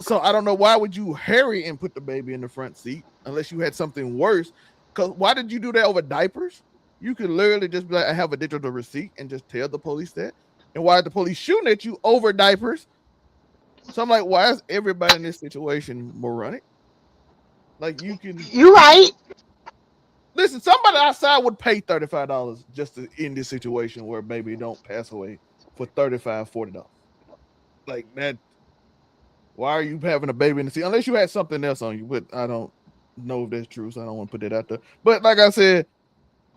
So I don't know, why would you hurry and put the baby in the front seat unless you had something worse? Because why did you do that over diapers? You could literally just be like, I have a digital receipt, and just tell the police that. And why are the police shooting at you over diapers? So I'm like, why is everybody in this situation moronic? Like, you're right. Listen, somebody outside would pay $35 just to end this situation where a baby don't pass away for $35, $40. Like that. Why are you having a baby in the seat? Unless you had something else on you, but I don't know if that's true, so I don't want to put that out there. But like I said,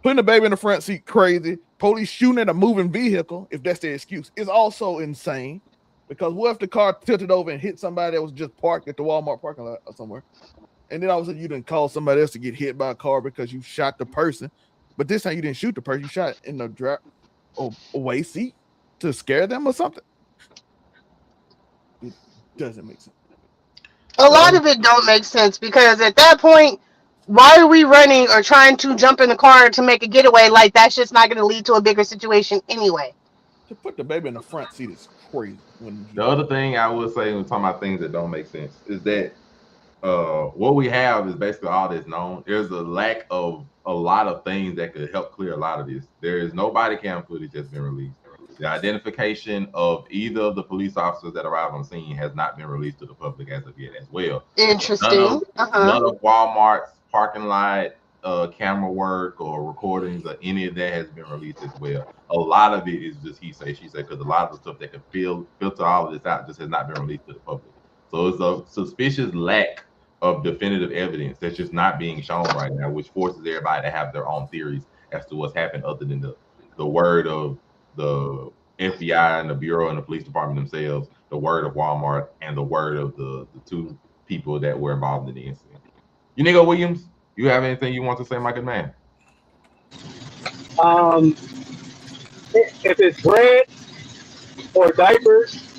Putting the baby in the front seat, crazy. Police shooting at a moving vehicle, if that's their excuse, is also insane. Because what if the car tilted over and hit somebody that was just parked at the Walmart parking lot or somewhere? And then all of a sudden you didn't call somebody else to get hit by a car because you shot the person. But this time you didn't shoot the person, you shot in the away seat to scare them or something. It doesn't make sense. A lot of it don't make sense because at that point, why are we running or trying to jump in the car to make a getaway? Like that's just not going to lead to a bigger situation anyway. To put the baby in the front seat is crazy. The other thing I would say when talking about things that don't make sense is that what we have is basically all that's known. There's a lack of a lot of things that could help clear a lot of this. There is no body cam footage that's been released. The identification of either of the police officers that arrived on scene has not been released to the public as of yet as well. Interesting. None of Walmart's parking lot camera work or recordings or any of that has been released as well. A lot of it is just he say, she say, because a lot of the stuff that could filter all of this out just has not been released to the public. So it's a suspicious lack of definitive evidence that's just not being shown right now, which forces everybody to have their own theories as to what's happened other than the word of the FBI and the Bureau and the police department themselves, the word of Walmart, and the word of the two people that were involved in the incident. Unico Williams, you have anything you want to say, Michael Mann? If it's bread or diapers,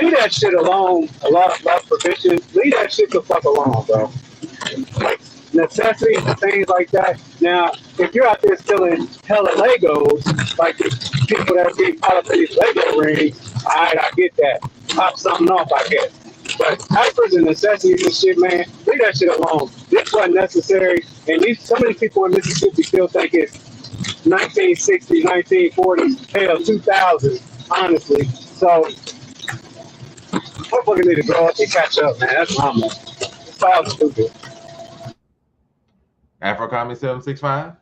leave that shit alone. A lot of prevention. Leave that shit the fuck alone, bro. Like necessities and things like that. Now, if you're out there stealing hella Legos, like the people that get caught up in these Lego rings, alright, I get that. Pop something off, I guess. But diapers and necessities and shit, man, leave that shit alone. This wasn't necessary. And some of these people in Mississippi still think it's 1960s, 1940s, hell, 2000s, honestly. So, motherfuckers need to grow up and catch up, man. That's what I'm at. It's all stupid. Afro Comment 765?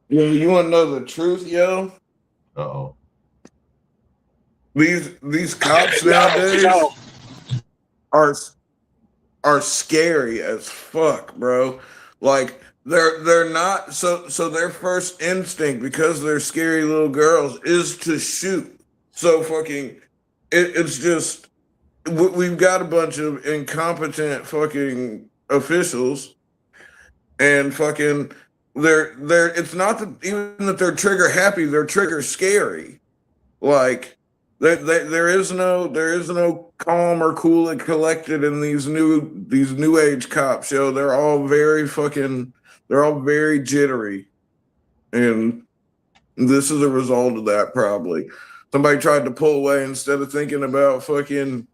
Yo, you want to know the truth, yo? Uh-oh. These cops nowadays are scary as fuck, bro. Like they're not so their first instinct, because they're scary little girls, is to shoot. So fucking it's just we've got a bunch of incompetent fucking officials, and fucking they're it's not that even that they're trigger happy, they're trigger scary. Like there is no calm or cool and collected in these new age cops, yo. They're all very jittery, and this is a result of that. Probably somebody tried to pull away instead of thinking about fucking,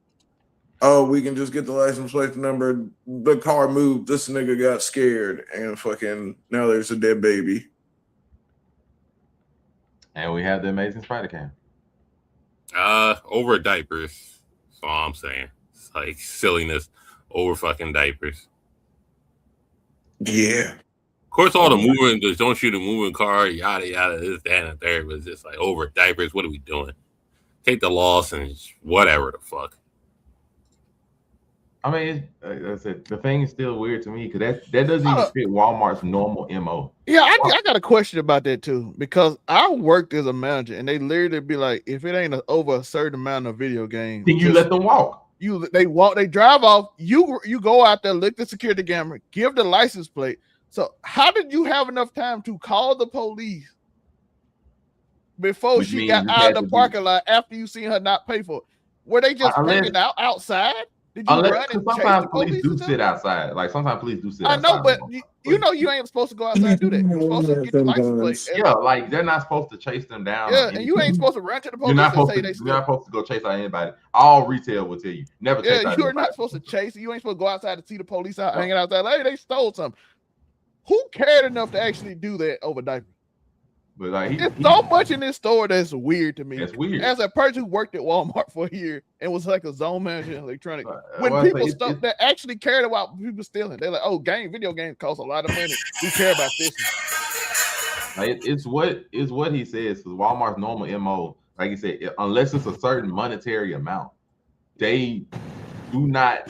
oh, we can just get the license plate number. The car moved. This nigga got scared, and fucking now there's a dead baby. And we have the amazing Spider Cam. Over diapers. That's all I'm saying. It's like silliness over fucking diapers. Yeah. Of course, all the moving, just don't shoot a moving car, yada yada, this, that, and the third. But it's just like over diapers. What are we doing? Take the loss and whatever the fuck. I mean, like I said, the thing is still weird to me because that doesn't even fit Walmart's normal MO. Yeah, I got a question about that too, because I worked as a manager and they literally be like, if it ain't over a certain amount of video games, then you let them walk. They drive off. You go out there, look the security camera, give the license plate. So how did you have enough time to call the police before she got out of the parking lot after you seen her not pay for it? Were they just hanging out outside? Did you run and sometimes police do sit outside. Like sometimes police do sit outside. I know, but you know you ain't supposed to go outside and do that. You're supposed to get the license plate. Yeah, like they're not supposed to chase them down. Yeah, and you ain't supposed to run to the police and say they stole. You're not supposed to go chase out anybody. All retail will tell you never chase out anybody. You're not supposed to chase. You ain't supposed to go outside to see the police out hanging outside. Hey, they stole something. Who cared enough to actually do that over diapers? But like there's so much in this store that's weird to me. That's weird. As a person who worked at Walmart for a year and was like a zone manager in electronics, when people that actually cared about people stealing, they're like, "Oh, video games cost a lot of money. We care about this." Like, it's what he says. Because Walmart's normal MO, like he said, unless it's a certain monetary amount, they do not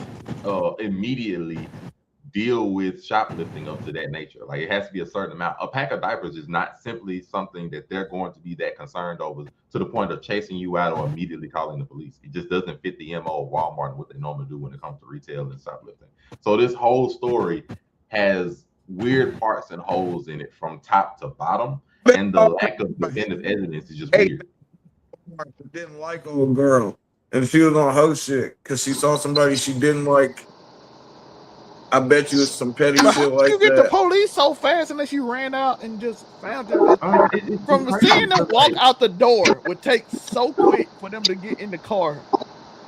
immediately deal with shoplifting up to that nature. Like it has to be a certain amount. A pack of diapers is not simply something that they're going to be that concerned over to the point of chasing you out or immediately calling the police. It just doesn't fit the MO of Walmart and what they normally do when it comes to retail and shoplifting. So this whole story has weird parts and holes in it from top to bottom, and the lack of definitive evidence is just weird. Didn't like old girl, and she was on her shit because she saw somebody she didn't like. I bet you it's some petty But shit how like you get that. the police so fast unless you ran out and just found them? From seeing them walk out the door would take so quick for them to get in the car.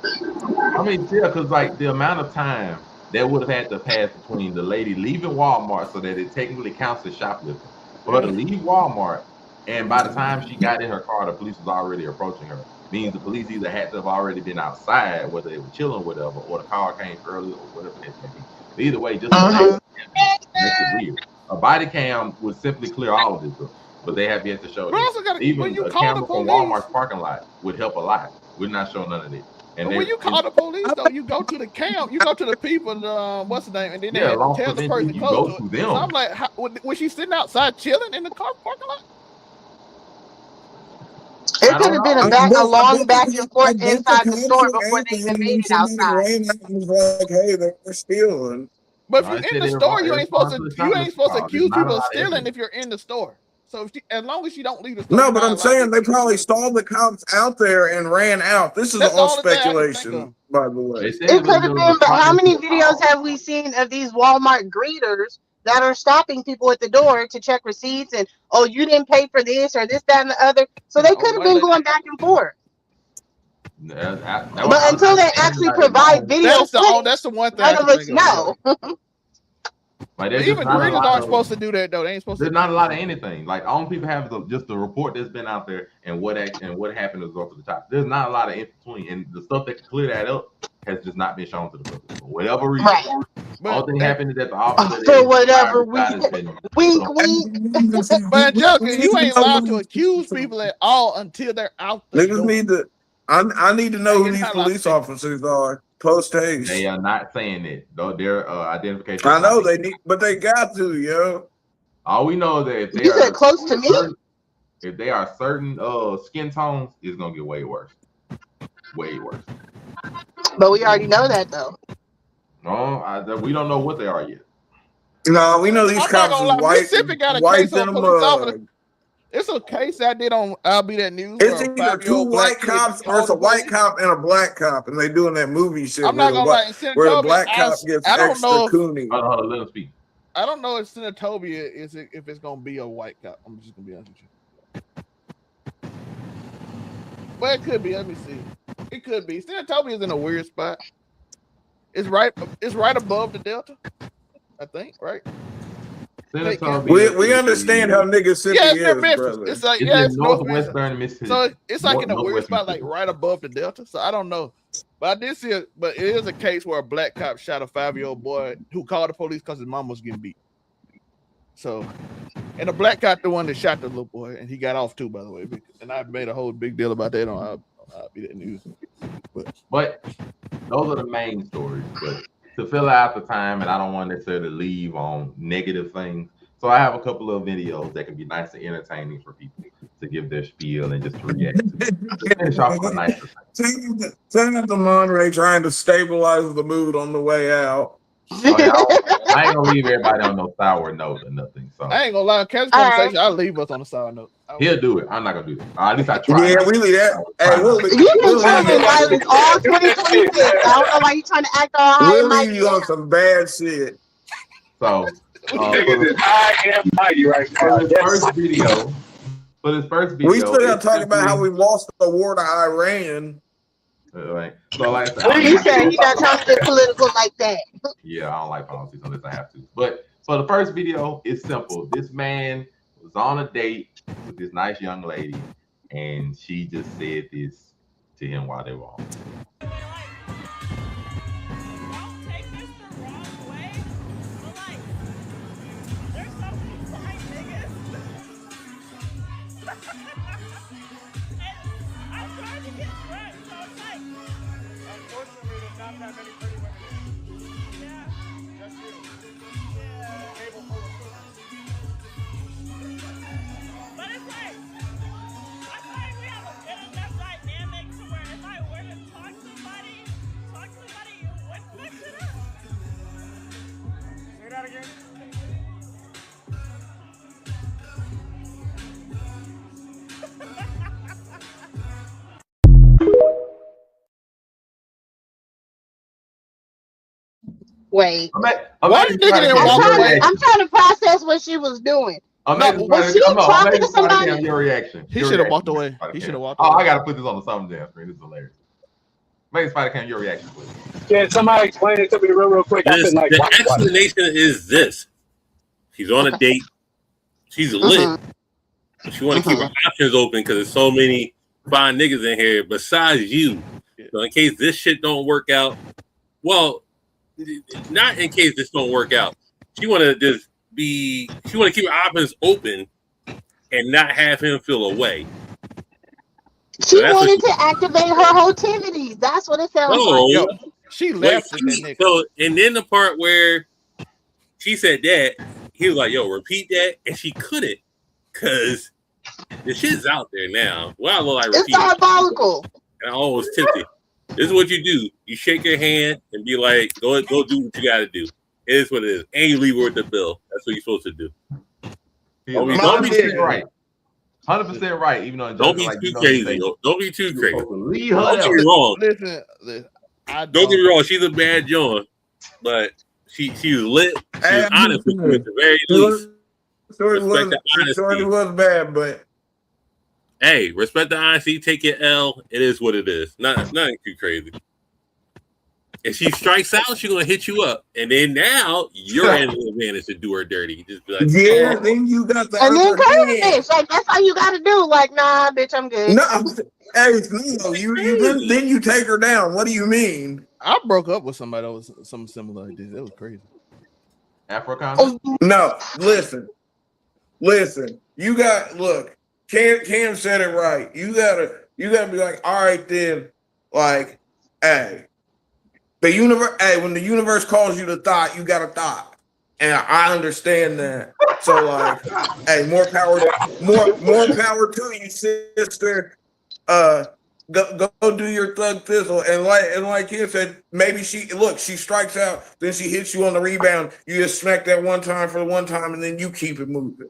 I mean, yeah, because like the amount of time that would have had to pass between the lady leaving Walmart so that it technically counts as shoplifting. For her to leave Walmart, and by the time she got in her car, the police was already approaching her. Means the police either had to have already been outside, whether they were chilling or whatever, or the car came early or whatever it may be. But either way, just makes it weird. A body cam would simply clear all of this up, but they have yet to show it. Even a camera from Walmart's parking lot would help a lot. We're not showing none of this. And But when you call the police, though, you go to the camp, you go to the people, what's the name, and then they have to tell the person you close go to to it. them. So I'm like, was she sitting outside chilling in the car parking lot? It could have been a long back and forth inside the store before they even made it outside. Like, hey, they're stealing. But if you're in the store, you ain't supposed to accuse people of stealing if you're in the store. So if as long as you don't leave the store. No, but I'm saying they probably saw the cops out there and ran out. This is all speculation, by the way. It could have been, but how many videos have we seen of these Walmart greeters that are stopping people at the door to check receipts and, oh, you didn't pay for this or this, that, and the other? So they could have been going back and forth. But until they actually provide video, that's the one thing none of us know. Like, even greeters aren't supposed to do that though. They ain't supposed to. There's not a lot of anything. Like all people have is just the report that's been out there and what happened as well to the top. There's not a lot of in between, and the stuff that can clear that up has just not been shown to the public for whatever reason. Right. All thing happened is that the officer for whatever reason, wink. But Angelica, you ain't allowed to accuse people at all until they're out. Niggas need to. I need to know who these police officers are. Post haste. They are not saying it though. Their identification. I know they need, but they got to, yo. All we know is that if they You are said close to me. If they are certain skin tones, it's gonna get way worse. Way worse. But we already know that though. No, we don't know what they are yet. No, we know these cops are white. Mississippi got a White case on in police the officer. It's a case I did on I'll Be That News. It's either two white cops or it's a white cop and a black cop, and they doing that movie shit. I'm not gonna lie, where the black cop gets extra cooney. Hold on, let him speak. I don't know if Senatobia if it's gonna be a white cop. I'm just gonna be honest with you. Well, it could be. Let me see. It could be. Senatobia is in a weird spot. It's right above the Delta, I think. Right. We understand how niggas sit. Yeah, it's near Memphis. Brother. It's like it's northwestern Mississippi. So it's like in a weird spot, like right above the Delta. So I don't know, but I did see it. But it is a case where a black cop shot a 5-year-old boy who called the police because his mom was getting beat. So, and the black cop the one that shot the little boy, and he got off too, by the way. And I made a whole big deal about that on I'll Be That News. But those are the main stories. But to fill out the time, and I don't want necessarily leave on negative things. So I have a couple of videos that can be nice and entertaining for people to give their spiel and just to react to finish off on a nicer thing. Send it to Monterey trying to stabilize the mood on the way out. Oh, yeah, I ain't gonna leave everybody on no sour note or nothing. So I ain't gonna lie, casual conversation. I'll leave us on a sour note. He'll do it. I'm not gonna do that. At least I try. Yeah, we leave that. Hey, You've been telling violence all 2026. I don't know why you trying to act all high. We'll leave you on some bad shit. So I am mighty right now. for this first video, We still gotta talk about how we lost the war to Iran. Like, so like You said you not trying to get political like that. Yeah, I don't like politics unless I have to. But for the first video, it's simple. This man was on a date with this nice young lady, and she just said this to him while they were on. Unfortunately, there's not that many pretty women. Yeah, just you. Wait. Why the nigga didn't walk away? I'm trying to process what she was doing. Was she talking to somebody? Your reaction. He should have walked away. He should have walked Oh, away. I gotta put this on the Summon Jam screen. This is hilarious. Maybe Spider Cam, your reaction, please. Can somebody explain it to me real quick? I've been like, The what? explanation is this: she's on a date, she's lit. She want to keep her options open because there's so many fine niggas in here besides you. So in case this shit don't work out, well, not in case this don't work out. She want to just be. She want to keep her options open and not have him feel away. She wanted to activate her activities. That's what it sounds like. Yo, she left with that nigga. So, and then the part where she said that, he was like, "Yo, repeat that," and she couldn't because the shit's out there now. Well, I look like It's diabolical. And I almost tipsy. This is what you do. You shake your hand and be like, "Go do what you got to do." It is what it is, and you leave her with the bill. That's what you're supposed to do. Don't be right. 100% right. Even though don't be too crazy. Don't be too crazy. Don't get me wrong. Listen, don't get me wrong. She's a bad John, but she was lit. She was honest with you at the very least. Shorty was bad, but hey, respect the honesty. Take your L. It is what it is. Nothing too crazy. If she strikes out, she's gonna hit you up, and then now you're in the advantage to do her dirty. Just be like, yeah, then you got the and then upper curve hand. bitch. Like that's all you gotta do. Like, nah, bitch, I'm good. No, hey, no, then you take her down. What do you mean? I broke up with somebody that was something similar like this. It was crazy. Afro-Con? No, listen. You got look. Cam said it right. You gotta be like, all right, then, like, hey. The universe, when the universe calls you to thought, you got a thought, and I understand that. So, like, hey, more power to you, sister. Go do your thug thistle, and like he said, maybe she strikes out, then she hits you on the rebound. You just smack that one time for the one time, and then you keep it moving.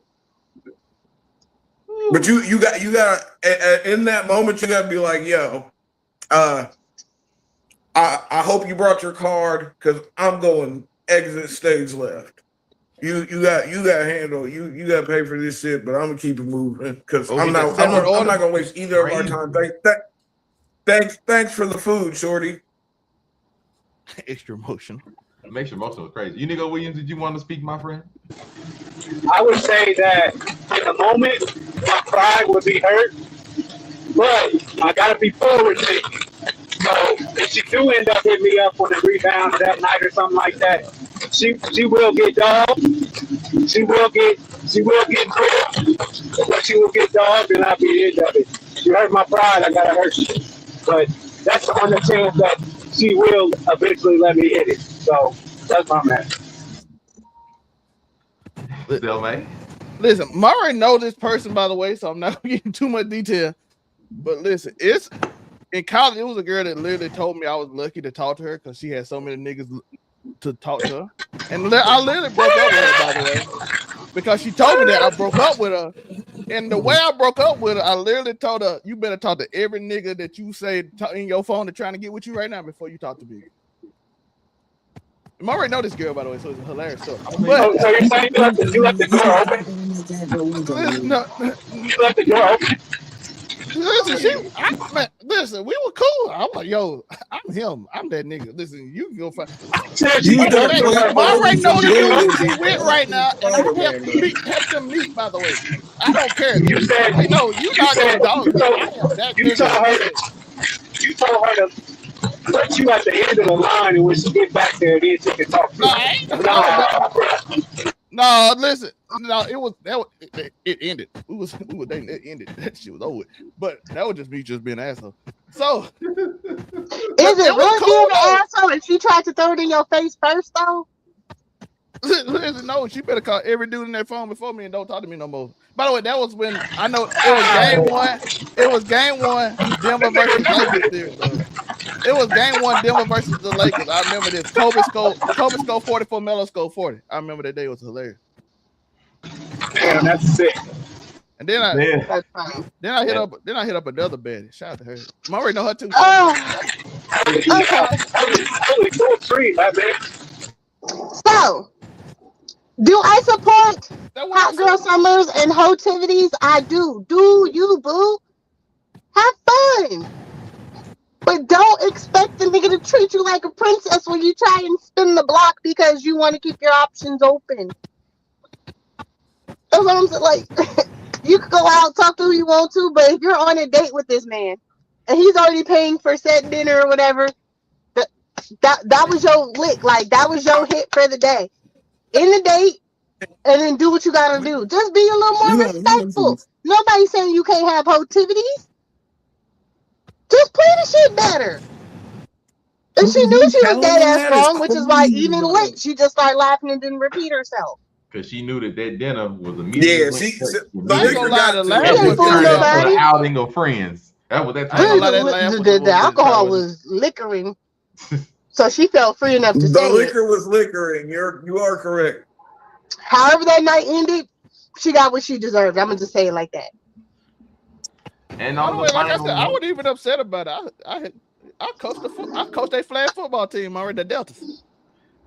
But you got in that moment, you got to be like, yo, I hope you brought your card because I'm going exit stage left. You got handle. You got to pay for this shit, but I'm gonna keep it moving because I'm not gonna waste either of our time. Thanks for the food, shorty. Extra emotion. It makes your emotion crazy. You nigga Williams, did you want to speak, my friend? I would say that in the moment, my pride would be hurt, but I gotta be forward thinking. So if she do end up hitting me up on the rebound that night or something like that, she will get dogged. She will get grilled, but she will get dogged, and I'll be the end of it. She hurt my pride, I gotta hurt you. But that's on the chance that she will eventually let me hit it. So that's my man. Still, man. Listen, I already know this person, by the way, so I'm not getting too much detail. But listen, it's in college. It was a girl that literally told me I was lucky to talk to her because she had so many niggas to talk to her, and I literally broke up with her, by the way, because she told me that I broke up with her. And the way I broke up with her, I literally told her, "You better talk to every nigga that you say in your phone to trying to get with you right now before you talk to me." I already know this girl, by the way, so it's a hilarious story. But, so you're saying you left the door open? No, you left the door open. Listen, we were cool. I'm like, yo, I'm him. I'm that nigga. Listen, you go find. I already know the dude she with right now, and I help them meet. By the way, I don't care. You said, no, you not gonna dog. You told her to put you at the end of the line, and when she get back there, then she can talk to you. No, listen. No, it ended. We were dating. It ended. That shit was over. But that was just me being an asshole. So is it really being an asshole if she tried to throw it in your face first though? Listen, no, she better call every dude in that phone before me and don't talk to me no more. By the way, that was when I know it was game one. It was game one, Denver versus Lakers. It was game one, Denver versus the Lakers. I remember this. Kobe scored 44, Melo scored 40. I remember that day. It was hilarious. Damn, that's sick. And then I hit up another baddie. Shout out to her. I already know her too. Okay. Only 2 or 3, my man. So, do I support That what Hot I Girl said. Summers and Hotivities? I do. Do you, boo? Have fun. But don't expect the nigga to treat you like a princess when you try and spin the block because you want to keep your options open. That's what I'm saying. Like, you could go out, talk to who you want to, but if you're on a date with this man and he's already paying for said dinner or whatever, that was your lick. Like, that was your hit for the day. In the date, and then do what you gotta do. Just be a little more respectful. Nobody's saying you can't have Hotivities. Just play the shit better. And she knew she was dead ass wrong, which is why even lit, she just started laughing and didn't repeat herself. Because she knew that dinner was Yeah, immediately. the I ain't gonna liquor lie, got the to laugh She her. didn't was fool Turned kinda- into an nobody. outing of friends. That was that I ain't gonna time. lie, that laugh was a little The bit alcohol sour. was liquoring, so she felt free enough to The say it. liquor was liquoring. You are correct. However that night ended, she got what she deserved. I'm gonna just say it like that. And By on the the way, like I final said, I note, wasn't even upset about it. I coached a flag football team already, the Deltas.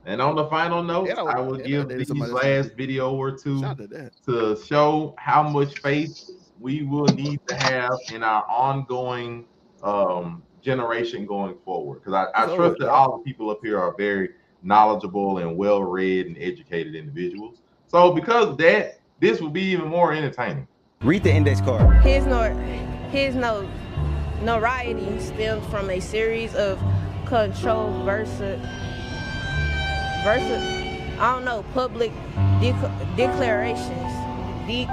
and on the final note, And I will and give dated these somebody else. last video or two Shout out to that. to show how much faith we will need to have in our ongoing generation going forward. Because I So, trust that yeah. all the people up here are very knowledgeable and well-read and educated individuals. So because of that, this will be even more entertaining. Read the index card. His notoriety stemmed from a series of controlled public declarations. I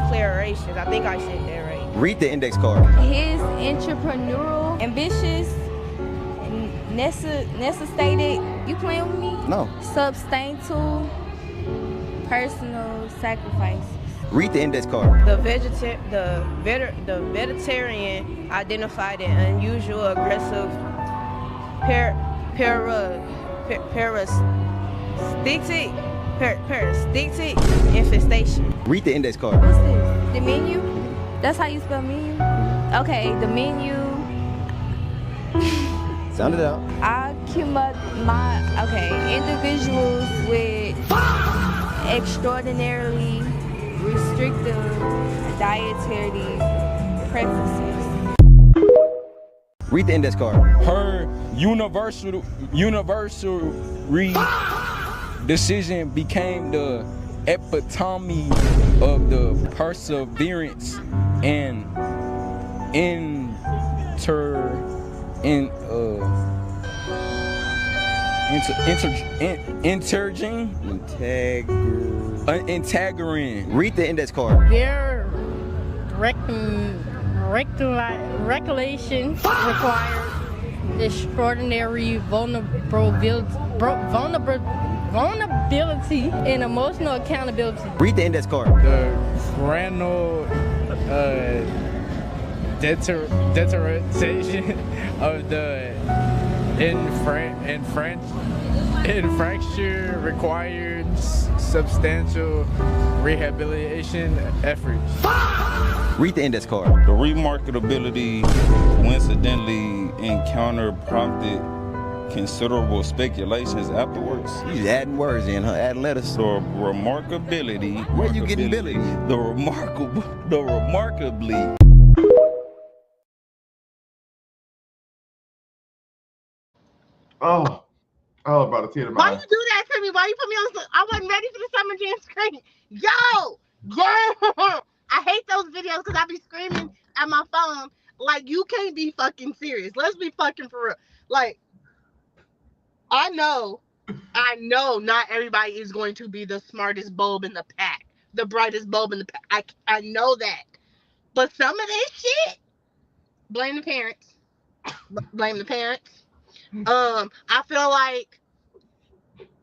think I said that right. Read the index card. His entrepreneurial, ambitious, necessitated, you playing with me? No. Substantial, personal sacrifices. Read the index card. The vegetarian identified an unusual, aggressive, parasitic infestation. Read the index card. What's this? The menu? That's how you spell menu? Okay, the menu. Sound it out. Individuals with extraordinarily restrictive dietary preferences. Read the index card. Her universal decision became the epitome of the perseverance and integrating. Read the index card. Their regulations require extraordinary vulnerability and emotional accountability. Read the index card. The granular deterioration of the infrastructure required substantial rehabilitation efforts. Read the index card. The remarkability coincidentally encounter prompted considerable speculations afterwards. You adding words in, huh? Adding letters. The remarkability. Where you getting Billy? The remarkably. Oh, about a tear to my Why you do that to me? Why you put me on? I wasn't ready for the Summer Jam screen. Yo, I hate those videos because I be screaming at my phone. Like, you can't be fucking serious. Let's be fucking for real. Like, I know not everybody is going to be the smartest bulb in the pack, the brightest bulb in the pack. I know that. But some of this shit, blame the parents. Blame the parents. I feel like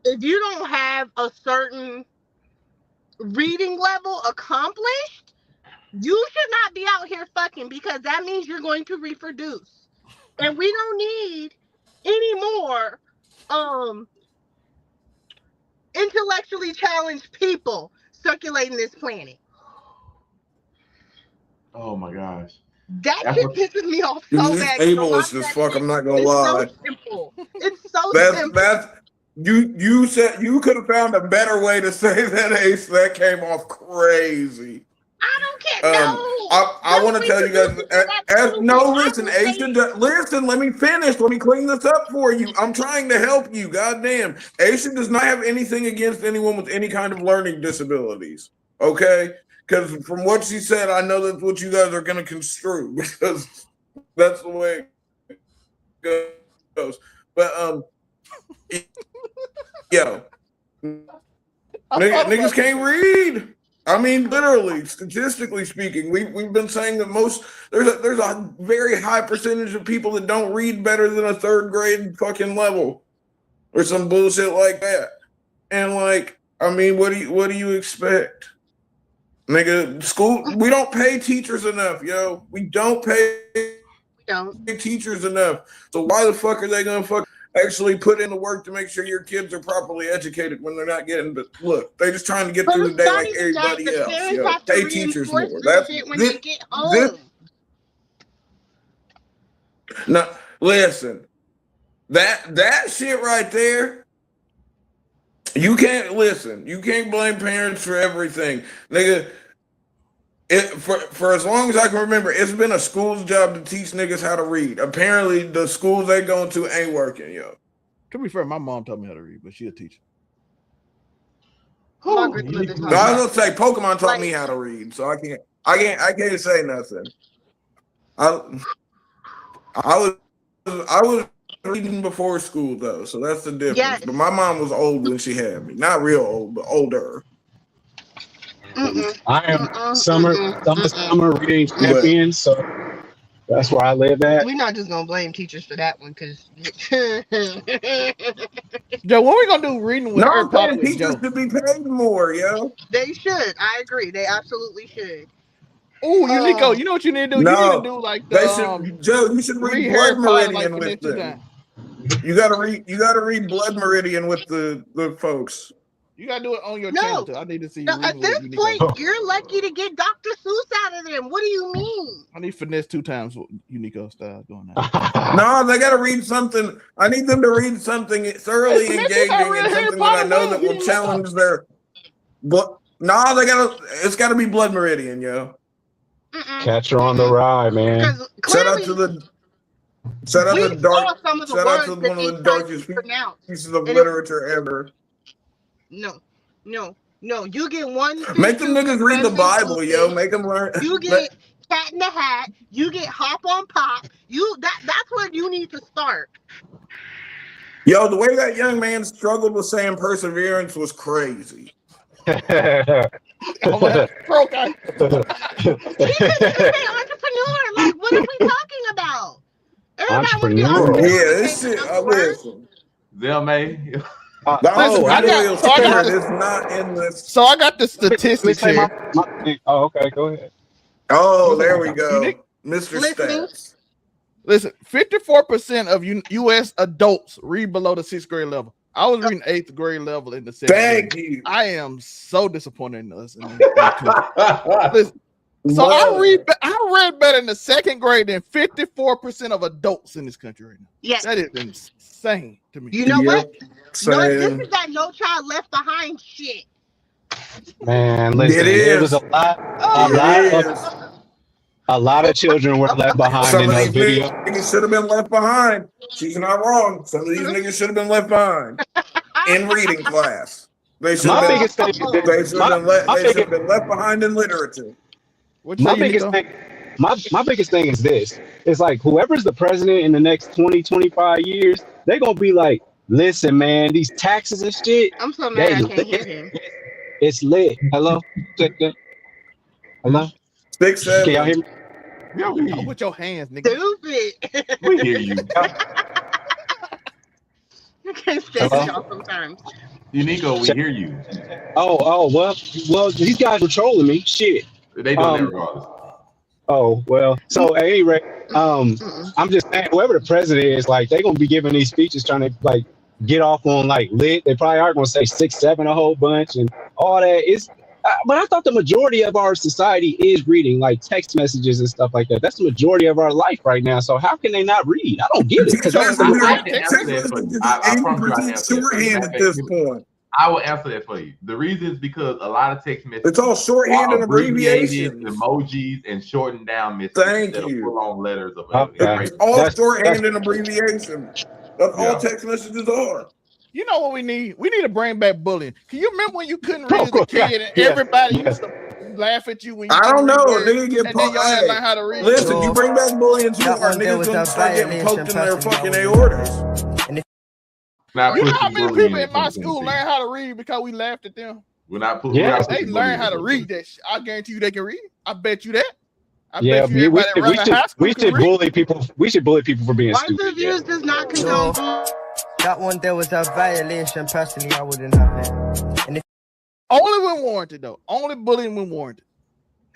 if you don't have a certain reading level accomplished, you should not be out here fucking, because that means you're going to reproduce. And we don't need any more intellectually challenged people circulating this planet. Oh my gosh. That shit pisses me off so bad. Ableist as fuck, I'm not gonna lie. So simple. It's so simple. You said you could have found a better way to say that, Ace. That came off crazy. I don't care. No. I want to tell you guys. Listen, Asian. Listen, let me finish. Let me clean this up for you. I'm trying to help you. Goddamn, Asian does not have anything against anyone with any kind of learning disabilities. Okay, because from what she said, I know that's what you guys are going to construe because that's the way it goes. But yo, niggas can't read. I mean, literally, statistically speaking, we've been saying that there's a very high percentage of people that don't read better than a third grade fucking level, or some bullshit like that. And like, I mean, what do you expect, nigga? School, we don't pay teachers enough, yo. We don't pay teachers enough. So why the fuck are they gonna actually put in the work to make sure your kids are properly educated when they're not getting? But look, they're just trying to get through the day like everybody else. Yo, pay teachers more. That's when they get home. Now, listen, that shit right there. You can't blame parents for everything, nigga. For as long as I can remember, it's been a school's job to teach niggas how to read. Apparently, the schools they going to ain't working, yo. To be fair, my mom taught me how to read, but she a teacher. I was gonna say Pokemon taught me how to read, so I can't say nothing. I was reading before school though, so that's the difference. Yes. But my mom was old when she had me, not real old, but older. I am summer reading champion, so that's where I live at. We're not just gonna blame teachers for that one, because Joe, what we gonna do reading with no, her? Teachers should be paid more, yo. They should. I agree. They absolutely should. Oh, Unico, you know what you need to do? No, you need to do like the, Joe, you should read Blood Meridian with them. You gotta read Blood Meridian with the folks. You gotta do it on your channel too. I need to see you. At this point, you're lucky to get Dr. Seuss out of them. What do you mean? I need finesse 2 times Unico style going on. No, they gotta read something. I need them to read something thoroughly engaging and something that I know that will challenge their. But no, it's gotta be Blood Meridian, yo. Catch her on the ride, man. Shout out to one of the darkest pieces of literature ever. No. You get one. Make them niggas read the Bible, yo. Make them learn. You get Cat in the Hat. You get Hop on Pop. That's where you need to start. Yo, the way that young man struggled with saying perseverance was crazy. He could say entrepreneur. Like, what are we talking about? Entrepreneur. Yeah, this shit. Listen. Zell May. I got the statistics here. Oh, okay, go ahead. Oh, there we go. Mr. Stats. Listen, 54% of U.S. adults read below the 6th grade level. I was reading 8th grade level in the 7th Thank grade. you. I am so disappointed in us. Listen, so I read better in the 2nd grade than 54% of adults in this country right now. Yes. That is insane to me. You know what? Same. No, this is that No Child Left Behind shit. Man, listen, it was a lot of children were left behind in that video. Niggas should have been left behind. She's not wrong. Some of these niggas should have been left behind in reading class. They should have been left behind in literature. My biggest thing is this. It's like whoever's the president in the next 20, 25 years, they're going to be like, listen, man, these taxes and shit. I'm so mad I can't hear him. It's lit. Hello? Hello? 6, 7. Can y'all hear me? Don't put your hands, nigga. Stupid. We hear you. I can't stand y'all sometimes. Unico, we hear you. Oh, well, these guys were trolling me. Shit. They do that regardless. Oh, well. So at any rate, I'm just saying, whoever the president is, like, they're gonna be giving these speeches trying to like get off on like lit. They probably are gonna say 6, 7 a whole bunch and all that. But I thought the majority of our society is reading, like text messages and stuff like that. That's the majority of our life right now. So how can they not read? I don't get it. Because Text that's messages is 80% shorthand at this point. I will answer that for you. The reason is because a lot of text messages It's all shorthand and abbreviated, abbreviations. emojis, and shortened down messages. Thank instead of you. full-on letters of It's all shorthand and abbreviation. That's all text messages are. You know what we need? We need to bring back bullying. Can you remember when you couldn't read as a kid and everybody used to laugh at you when you I don't couldn't know. read Nigga get and then your ass learn how to read? Listen, you bring back bullying too That hard, one there niggas was gonna a start getting violation, poked in their personally, fucking I aortas. You know how many people in my my school learn how to read because we laughed at them? We're not Yeah, we're not they pushing learn how to bullying. read that shit. I guarantee you they can read. I bet you that. I Yeah, bet you we everybody around the high school can should read. bully people. We should bully people for being White stupid. reviews does not So, condone. that one there was a violation. Personally, I wouldn't have it. And if Only when warranted though. Only bullying when warranted.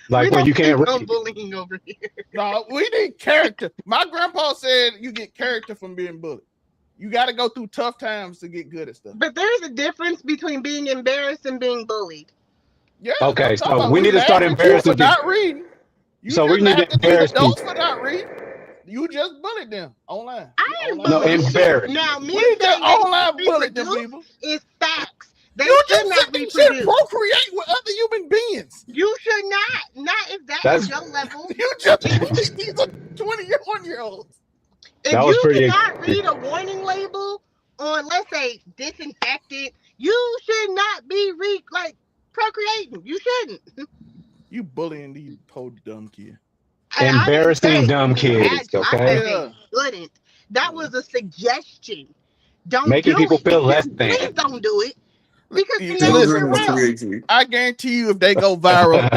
Like when you can't No read. bullying over here. No, we need character. My grandpa said you get character from being bullied. You got to go through tough times to get good at stuff. But there's a difference between being embarrassed and being bullied. Yeah. Okay, I'm talking so about we need to start laugh at you embarrassing for not people. reading. You So just we need to laughed at these embarrass adults people. for not reading. You just bullied them online. I ain't No, bullying shit. embarrassed. Now, me We just saying online they bullied them reproduce people. is facts. They You should just not said you should reproduce. procreate with other human beings. You should not. Not if that That's- is your level. You just these are 21-year-olds. If That was you pretty- cannot read a warning label on, let's say, disinfectant, you should not be procreating. You shouldn't. You bullying these poor dumb kids. And I didn't Embarrassing say dumb you kids, had to. I okay? said Yeah. they shouldn't. That was a suggestion. Don't Making do people it. feel less Please than. don't do it. Because the Listen, next will. I guarantee you, if they go viral,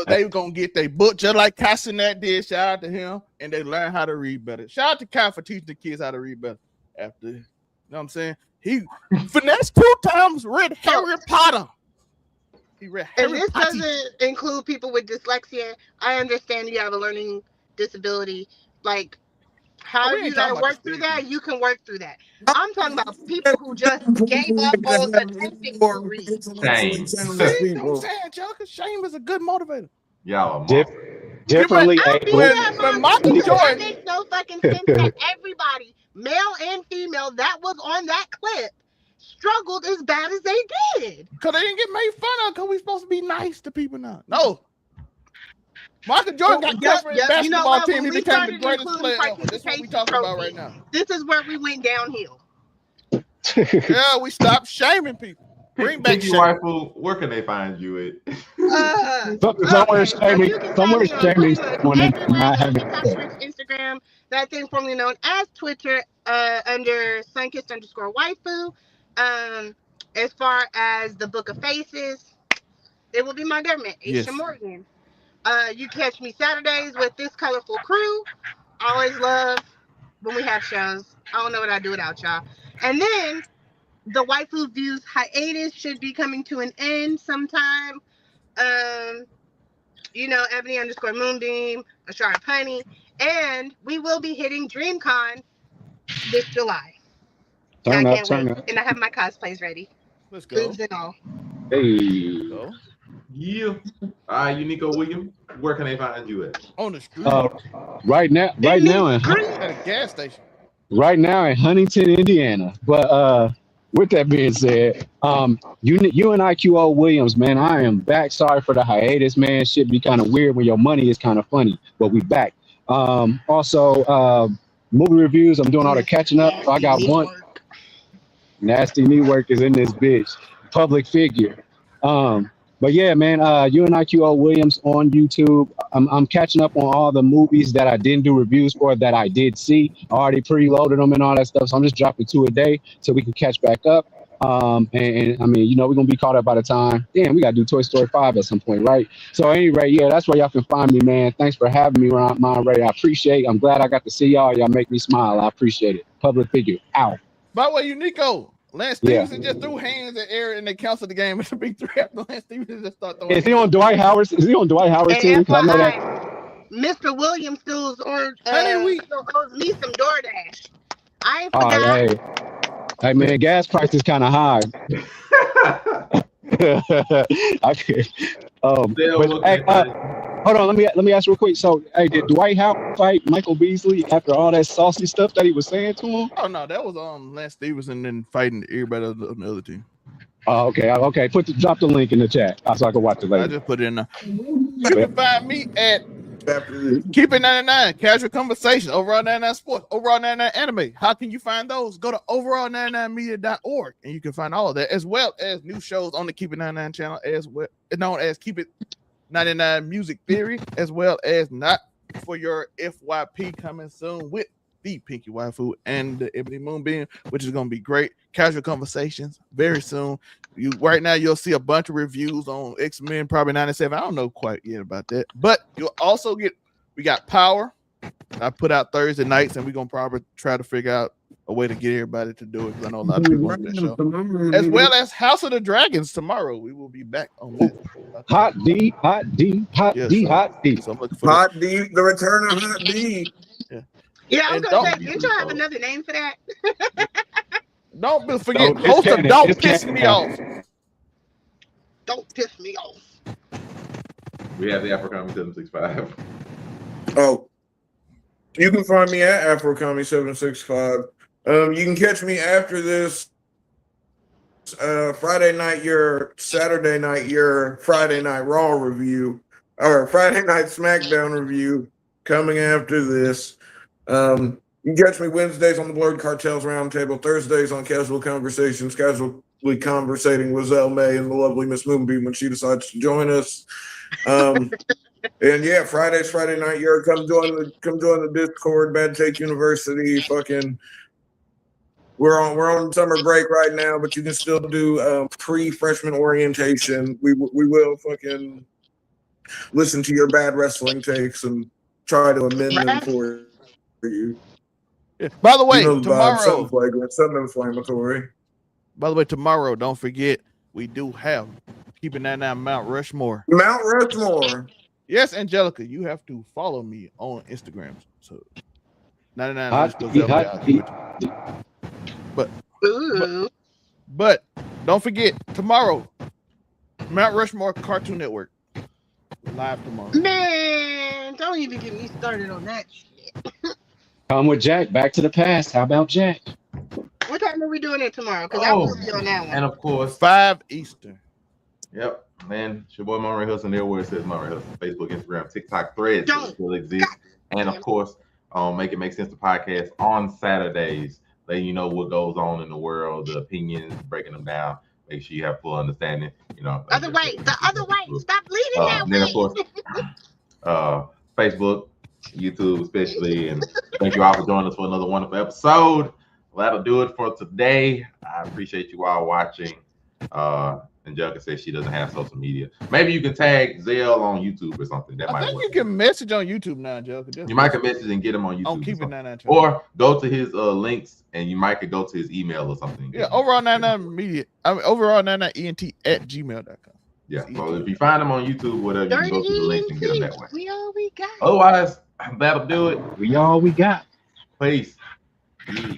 they gonna get their book just like Cassinet did. Shout out to him, and they learn how to read better. Shout out to Kai for teaching the kids how to read better. After, you know what I'm saying? He finessed 2 times, read Harry Potter. He read And Harry this Potter. doesn't include people with dyslexia. I understand you have a learning disability. Like, how we ain't you talking gotta about work this through big that, you can work through that. I'm talking about people who just gave up on attempting to read. Shame. See what I'm saying, Angelica? Shame is a good motivator. Y'all are Dif- differently I feel able. that, But Mom, Michael because that Jordan- makes no fucking sense that everybody, male and female, that was on that clip struggled as bad as they did. Because they didn't get made fun of because we supposed to be nice to people now. No. Michael Jordan got cut for his You know basketball what? team. When He we became the started greatest including player ever. That's what we talking about right now. This is where we went downhill. Yeah, we stopped shaming people. Bring back Pinky shame. Waifu, where can they find you at? Somewhere shaming, somewhere shaming someone into not having Twitter, Instagram, that thing formerly known as Twitter, under sunkissed_waifu. As far as the Book of Faces, it will be my government, Aisha Yes. Morgan. You catch me Saturdays with this colorful crew. Always love when we have shows. I don't know what I'd do without y'all. And then the Waifu Views hiatus should be coming to an end sometime. Ebony_Moonbeam, Ashara Punny, and we will be hitting DreamCon this July. Turn I up, can't turn wait. up. And I have my cosplays ready. Let's go. Boobs and all. Hey. Go. Yeah. Unico Williams, where can they find you at? On the street. Right now at a gas station. right now in Huntington, Indiana. But with that being said, you and IQO Williams, man, I am back. Sorry for the hiatus, man. Shit be kind of weird when your money is kind of funny, but we back. Also, movie reviews. I'm doing all the catching up. So I got one. Nasty knee work is in this bitch. Public figure. But yeah, man, you and IQO Williams on YouTube. I'm catching up on all the movies that I didn't do reviews for that I did see. I already preloaded them and all that stuff. So I'm just dropping 2 a day so we can catch back up. And I mean, you know, we're gonna be caught up by the time. Damn, we gotta do Toy Story 5 at some point, right? So at any rate, yeah, that's where y'all can find me, man. Thanks for having me, Ron Ray. I appreciate it. I'm glad I got to see y'all. Y'all make me smile. I appreciate it. Public figure out. By the way, Unico, Lance Yeah. Stevenson just threw hands at Eric and they canceled the game. It's a big 3 after Lance Stevenson just started throwing. Is he on Dwight Howard's? Is he on Dwight Howard's team? 'Cause I know that. Mr. Williams still owes we me some DoorDash. I ain't Oh, forgot. hey, man, gas price is kind of high. Hey, hold on, let me ask real quick. So, hey, did Dwight Howard fight Michael Beasley after all that saucy stuff that he was saying to him? Oh no, that was Lance Stevenson then fighting everybody on the other team. Oh, okay. Drop the link in the chat so I can watch it later. I just put it in there. You can find me at Keep It 99 Casual Conversation, Overall 99 Sports, Overall 99 Anime. How can you find those? Go to overall99media.org and you can find all of that, as well as new shows on the Keep It 99 channel, as well known as Keep It 99 Music Theory, as well as Not For Your FYP coming soon with the Pinky Waifu and the Ebony Moonbeam, which is going to be great. Casual Conversations very soon. Right now you'll see a bunch of reviews on X-Men, probably 97. I don't know quite yet about that, but you'll also we got Power. I put out Thursday nights, and we're gonna probably try to figure out a way to get everybody to do it, because I know a lot of people want that show. As well as House of the Dragons tomorrow. We will be back on that. Hot D. So I'm looking for Hot D, the return of Hot D. Yeah, I was gonna say, didn't y'all have another name for that? Don't forget, host of Don't Piss Me Off. Don't piss me off. We have the Afrocomedy 765. Oh, you can find me at Afrocomedy 765. You can catch me after this Friday night, Saturday night, Friday night Raw review, or Friday night SmackDown review coming after this. You can catch me Wednesdays on the Blurred Cartels Roundtable, Thursdays on Casual Conversations, casually conversating with Zell May and the lovely Miss Moonbeam when she decides to join us. And yeah, Friday night, come join the Discord, Bad Take University. Fucking, we're on summer break right now, but you can still do pre-freshman orientation. We will fucking listen to your bad wrestling takes and try to amend them for you. Yeah. By the way, tomorrow, tomorrow, something inflammatory. By the way, tomorrow, don't forget, we do have Keep It 99 Mount Rushmore. Mount Rushmore. Yes, Angelica, you have to follow me on Instagram. So 99. But don't forget, tomorrow, Mount Rushmore Cartoon Network. Live tomorrow. Man, don't even get me started on that shit. Come with Jack. Back to the past. How about Jack? What time are we doing it tomorrow? Because I will be on that one. And of course, 5 Eastern. Yep, man. It's your boy Monterey Hudson there, where it says Monterey Hudson. Facebook, Instagram, TikTok, Threads still exist. And of course, Make It Make Sense the podcast on Saturdays, letting you know what goes on in the world, the opinions, breaking them down. Make sure you have full understanding. The other way. Stop leading that way. Then of course, Facebook, YouTube especially, and thank you all for joining us for another wonderful episode. Well, that'll do it for today. I appreciate you all watching. Angelica says she doesn't have social media. Maybe you can tag Zell on YouTube or something. That I might think work. you can message on YouTube now, Angelica. You might can message and get him on YouTube. On Keep It 99. Or go to his links, and you might could go to his email or something. Yeah, overall 99 media. Overall 99ent@gmail.com. Yeah. So if you find him on YouTube, whatever, you can go to the links and get him that way. We all we got. Otherwise, that'll do it. We all we got. Peace.